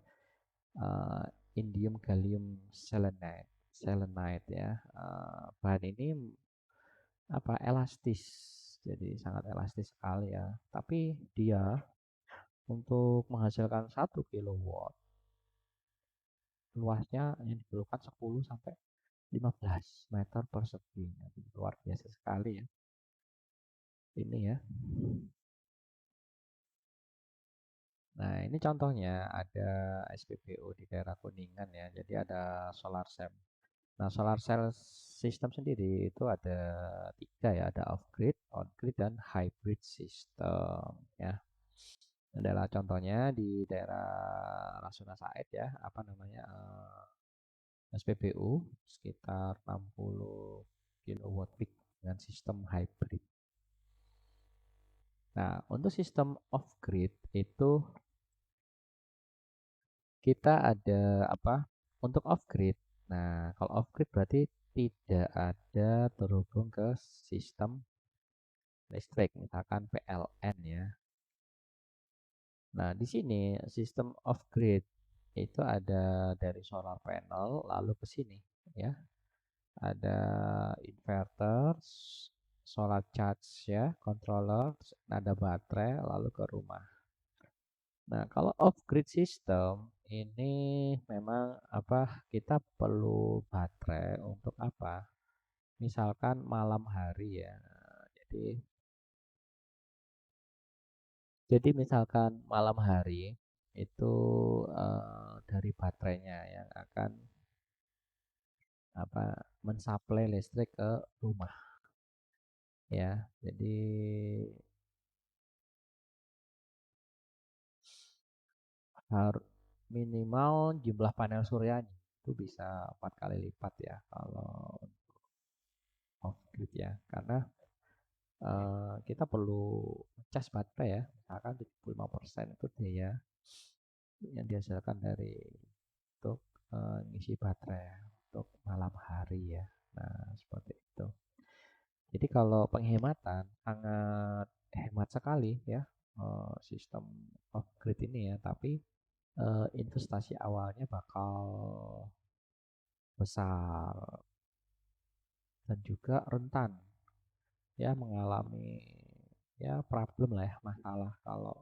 eh, indium gallium selenide. Selenide ya. Bahan ini apa elastis. Jadi sangat elastis sekali ya. Tapi dia untuk menghasilkan 1 kW luasnya yang diperlukan 10 sampai 15 meter persegi. Jadi luar biasa sekali ya. Ini ya. Nah, ini contohnya ada SPBU di daerah Kuningan ya. Jadi ada solar cell. Nah, solar cell system sendiri itu ada 3 ya, ada off-grid, on-grid, dan hybrid system ya. Adalah contohnya di daerah Rasuna Said ya, apa namanya SPBU sekitar 60 kilowatt peak dengan sistem hybrid. Nah, untuk sistem off-grid itu kita ada apa? Untuk off-grid. Nah, kalau off-grid berarti tidak ada terhubung ke sistem listrik, misalkan PLN ya. Nah, di sini sistem off-grid itu ada dari solar panel lalu ke sini ya. Ada inverter, solar charge ya, controller, ada baterai lalu ke rumah. Nah, kalau off-grid system ini memang apa kita perlu baterai untuk apa? Misalkan malam hari ya. Jadi jadi misalkan malam hari itu dari baterainya yang akan apa mensuplai listrik ke rumah ya. Jadi harus minimal jumlah panel suryanya itu bisa 4 kali lipat ya kalau off grid ya karena kita perlu cas baterai ya misalkan 75% itu daya yang dihasilkan dari untuk ngisi baterai ya, untuk malam hari ya. Nah, seperti itu. Jadi kalau penghematan sangat hemat sekali ya sistem off grid ini ya, tapi investasi awalnya bakal besar dan juga rentan ya mengalami ya problem lah ya masalah kalau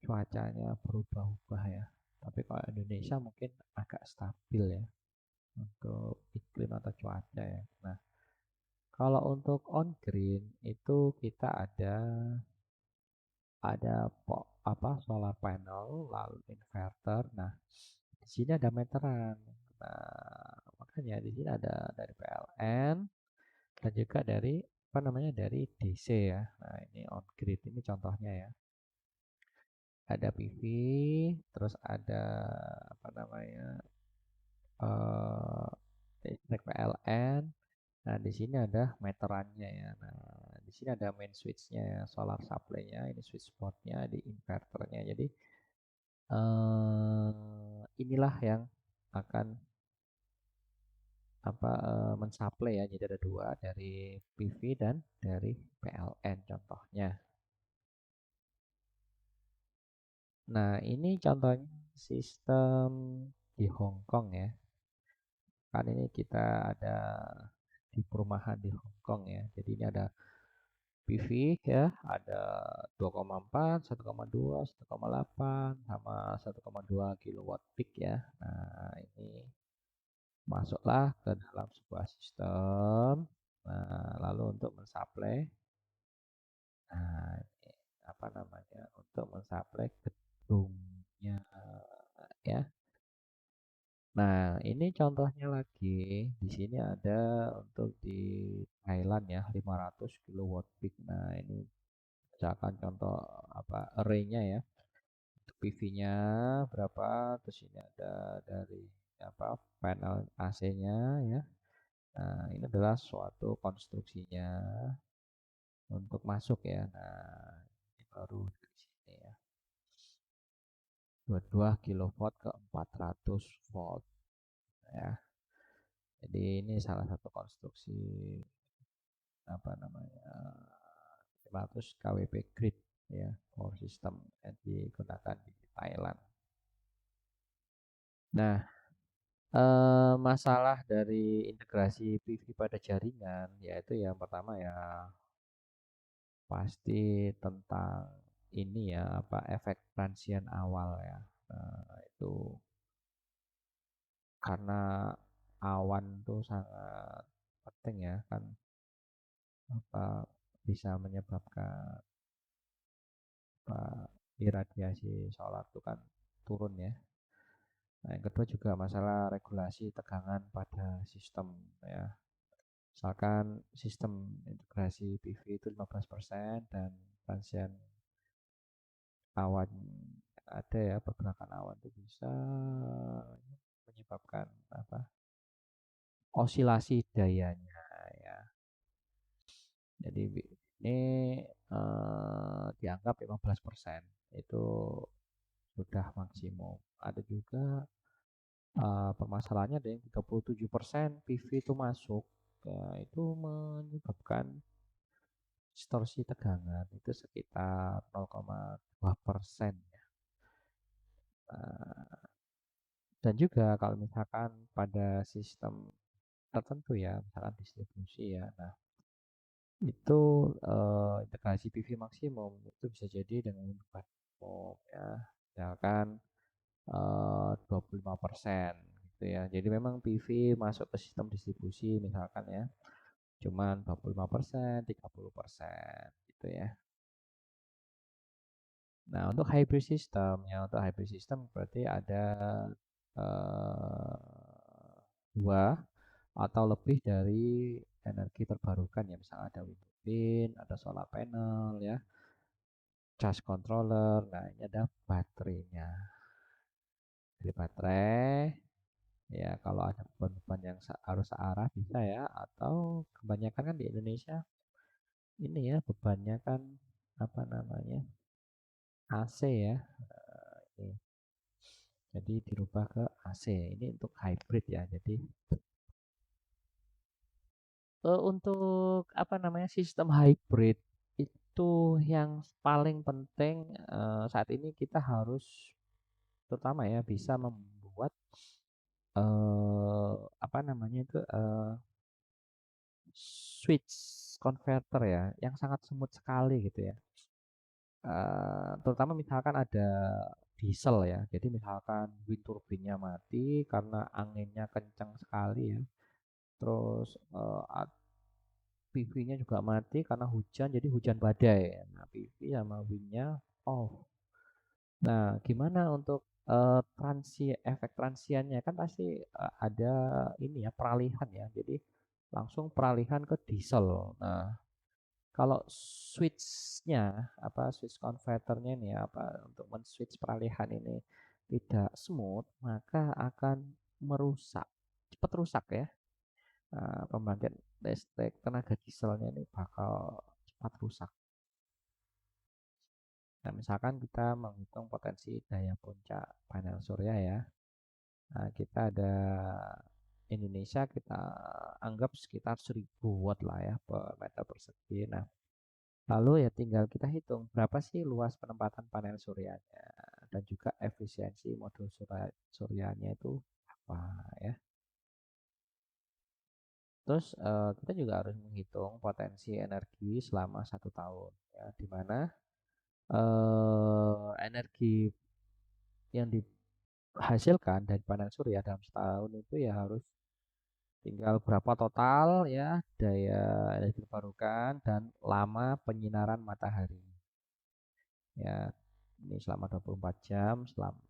cuacanya berubah-ubah ya. Tapi kalau Indonesia mungkin agak stabil ya untuk iklim atau cuaca ya. Nah, kalau untuk on green itu kita ada apa solar panel lalu inverter. Nah, di sini ada meteran. Nah, makanya di sini ada dari PLN dan juga dari apa namanya dari DC ya. Nah, ini on grid ini contohnya ya. Ada PV, terus ada apa namanya listrik PLN. Nah, di sini ada meterannya ya. Nah, di di sini ada main switch-nya, solar supply-nya, ini switch board-nya, di inverternya. Jadi inilah yang akan mensuplai ya. Jadi ada dua dari PV dan dari PLN contohnya. Nah, ini contohnya sistem di Hong Kong ya. Kan ini kita ada di perumahan di Hong Kong ya. Jadi ini ada PV ya, ada 2,4, 1,2, 1,8 sama 1,2 kilowatt peak ya. Nah, ini masuklah ke dalam sebuah sistem. Nah, lalu untuk mensuplai, nah, ini apa namanya? Untuk mensuplai gedungnya ya. Nah, ini contohnya lagi. Di sini ada untuk di Thailand ya, 500 kilowatt peak. Nah, ini misalkan contoh array-nya ya. Untuk PV-nya berapa? Terus ini ada dari panel AC-nya ya. Nah, ini adalah suatu konstruksinya untuk masuk ya. Nah, ini baru dari sini ya. 22 kilowatt ke 400 volt ya. Jadi ini salah satu konstruksi apa namanya 500 kWp grid ya, power system yang digunakan di Thailand. Nah, masalah dari integrasi PV pada jaringan yaitu yang pertama ya pasti tentang ini ya efek transient awal ya. Nah, itu karena awan tuh sangat penting ya kan apa bisa menyebabkan iradiasi solar itu kan turun ya. Nah, yang kedua juga masalah regulasi tegangan pada sistem ya. Misalkan sistem integrasi PV itu 15% dan transient awan ada ya pergerakan awan itu bisa menyebabkan osilasi dayanya ya. Jadi ini dianggap 15% itu sudah maksimum. Ada juga permasalahannya ada yang 37% PV itu masuk ya, itu menyebabkan distorsi tegangan itu sekitar 0,2% ya. Nah, dan juga kalau misalkan pada sistem tertentu ya, misalkan distribusi ya. Nah, itu integrasi PV maksimum itu bisa jadi dengan beban umum ya. Misalkan 25% gitu ya. Jadi memang PV masuk ke sistem distribusi misalkan ya, cuman 25%, 30% gitu ya. Nah, untuk hybrid system berarti ada eh, dua atau lebih dari energi terbarukan ya, misalnya ada wind turbine, ada solar panel ya, charge controller. Nah, ini ada baterainya. Dari baterai ya kalau ada beban-beban yang harus searah bisa ya, atau kebanyakan kan di Indonesia ini ya bebannya kan AC ya. Ini. Jadi dirubah ke AC. Ini untuk hybrid ya. Jadi untuk sistem hybrid itu yang paling penting saat ini kita harus terutama ya bisa membuat eh switch converter ya yang sangat smooth sekali gitu ya. Terutama misalkan ada diesel ya. Jadi misalkan wind turbinnya mati karena anginnya kencang sekali ya. Terus PV-nya juga mati karena hujan, jadi hujan badai. Nah, PV sama windnya off. Nah, gimana untuk efek transiennya kan pasti ada ini ya peralihan ya. Jadi langsung peralihan ke diesel. Nah, kalau switch converternya ini untuk men-switch peralihan ini tidak smooth, maka akan merusak, cepat rusak ya. Pembangkit listrik tenaga dieselnya ini bakal cepat rusak. Nah, misalkan kita menghitung potensi daya puncak panel surya ya. Nah, kita ada Indonesia kita anggap sekitar 1000 watt lah ya per meter persegi. Nah, lalu ya tinggal kita hitung berapa sih luas penempatan panel suryanya dan juga efisiensi modul suryanya itu apa ya. Terus kita juga harus menghitung potensi energi selama 1 tahun ya, di mana energi yang dihasilkan dari panel surya dalam setahun itu ya harus tinggal berapa total ya daya energi terbarukan dan lama penyinaran matahari. Ya, ini selama 24 jam, selama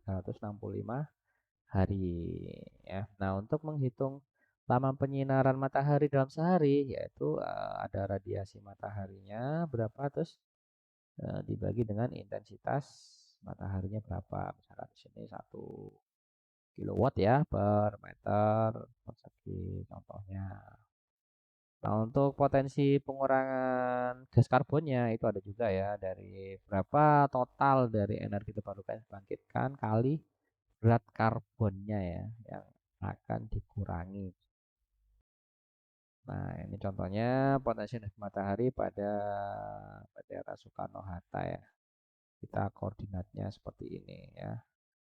365 hari ya. Nah, untuk menghitung lama penyinaran matahari dalam sehari yaitu ada radiasi mataharinya berapa terus dibagi dengan intensitas mataharinya berapa. Misalkan di sini 1 kilowatt ya per meter persegi contohnya. Nah, untuk potensi pengurangan gas karbonnya itu ada juga ya dari berapa total dari energi terbarukan yang dibangkitkan kali berat karbonnya ya yang akan dikurangi. Nah, ini contohnya potensi energi matahari pada Bandara Soekarno-Hatta ya. Kita koordinatnya seperti ini ya.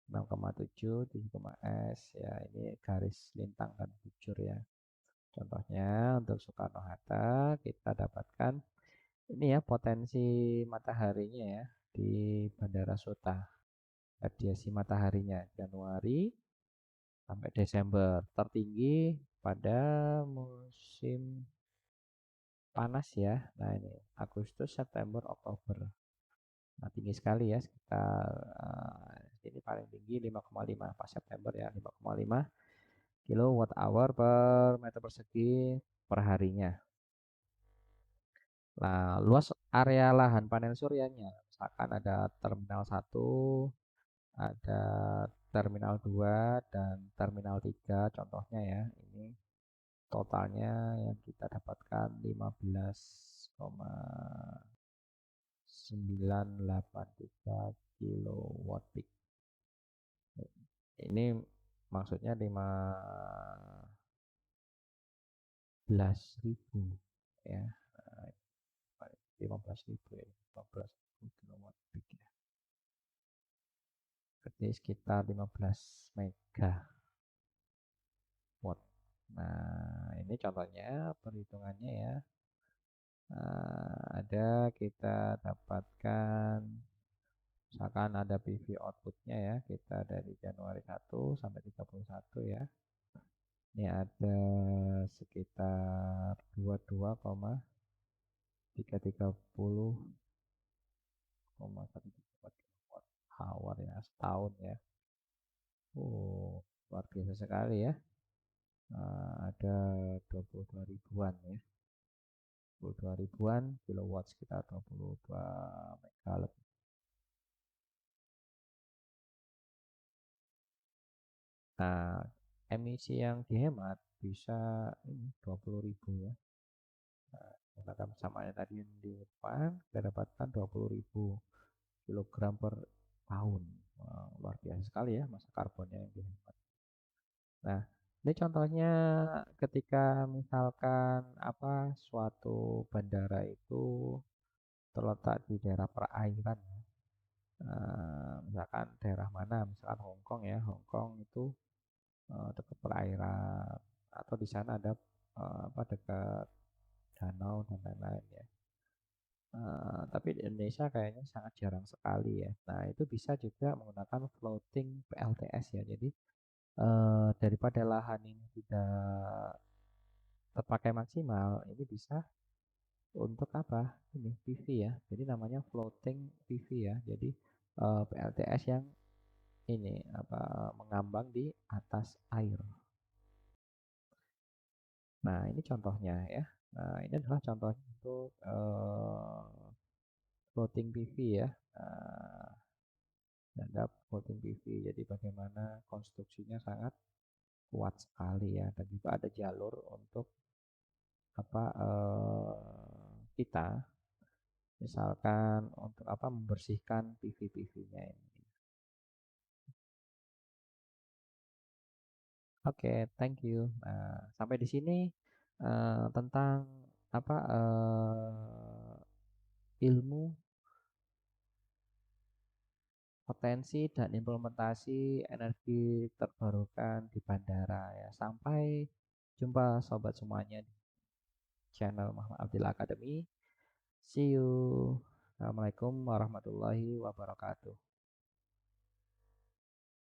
6,7, 7, S ya. Ini garis lintang dan bujur ya. Contohnya untuk Soekarno-Hatta kita dapatkan ini ya potensi mataharinya ya di Bandara Suta. Radiasi mataharinya Januari sampai Desember tertinggi pada musim panas ya. Nah ini Agustus, September, Oktober. Nah tinggi sekali ya sekitar ini paling tinggi 5,5 pas September ya 5,5 kilowatt hour per meter persegi per harinya. Nah, luas area lahan panel suryanya, misalkan ada terminal 1, ada terminal 2 dan terminal 3 contohnya ya. Ini totalnya yang kita dapatkan 15,983 kilowatt peak. Ini maksudnya 15.000 ya. 15.000 ya, 15.000 kilowatt peak ya. Berarti sekitar 15 megawatt. Nah, ini contohnya perhitungannya ya. Ada kita dapatkan misalkan ada PV outputnya ya kita dari Januari 1 sampai 31 ya. Ini ada sekitar 22,330,1 kilowatt hour ya setahun ya. Luar biasa sekali ya. Ada 22 ribuan ya. 22 ribuan kilowatt sekitar 22 mega lebih. Nah, emisi yang dihemat bisa ini 20.000 ya. Menggunakan samanya tadi yang di depan, kita dapatkan 20.000 kilogram per tahun. Luar biasa sekali ya masa karbonnya yang dihemat. Nah, ini contohnya ketika misalkan suatu bandara itu terletak di daerah perairan. Misalkan daerah mana, misalkan Hong Kong ya, Hong Kong itu dekat perairan atau di sana ada dekat danau dan lain-lain ya. Tapi di Indonesia kayaknya sangat jarang sekali ya. Nah itu bisa juga menggunakan floating PLTS ya. Jadi daripada lahan ini tidak terpakai maksimal, ini bisa untuk apa? Ini PV ya. Jadi namanya floating PV ya. Jadi PLTS yang ini mengambang di atas air. Nah, ini contohnya ya. Nah, ini adalah contohnya untuk floating PV ya. Ada floating PV. Jadi bagaimana konstruksinya sangat kuat sekali ya. Dan juga ada jalur untuk apa kita, misalkan untuk apa membersihkan PV-PV-nya ini. Oke, thank you. Nah, sampai di sini tentang apa ilmu potensi dan implementasi energi terbarukan di bandara ya. Sampai jumpa sobat semuanya di channel Muhammad Abdil Academy. See you. Assalamualaikum warahmatullahi wabarakatuh.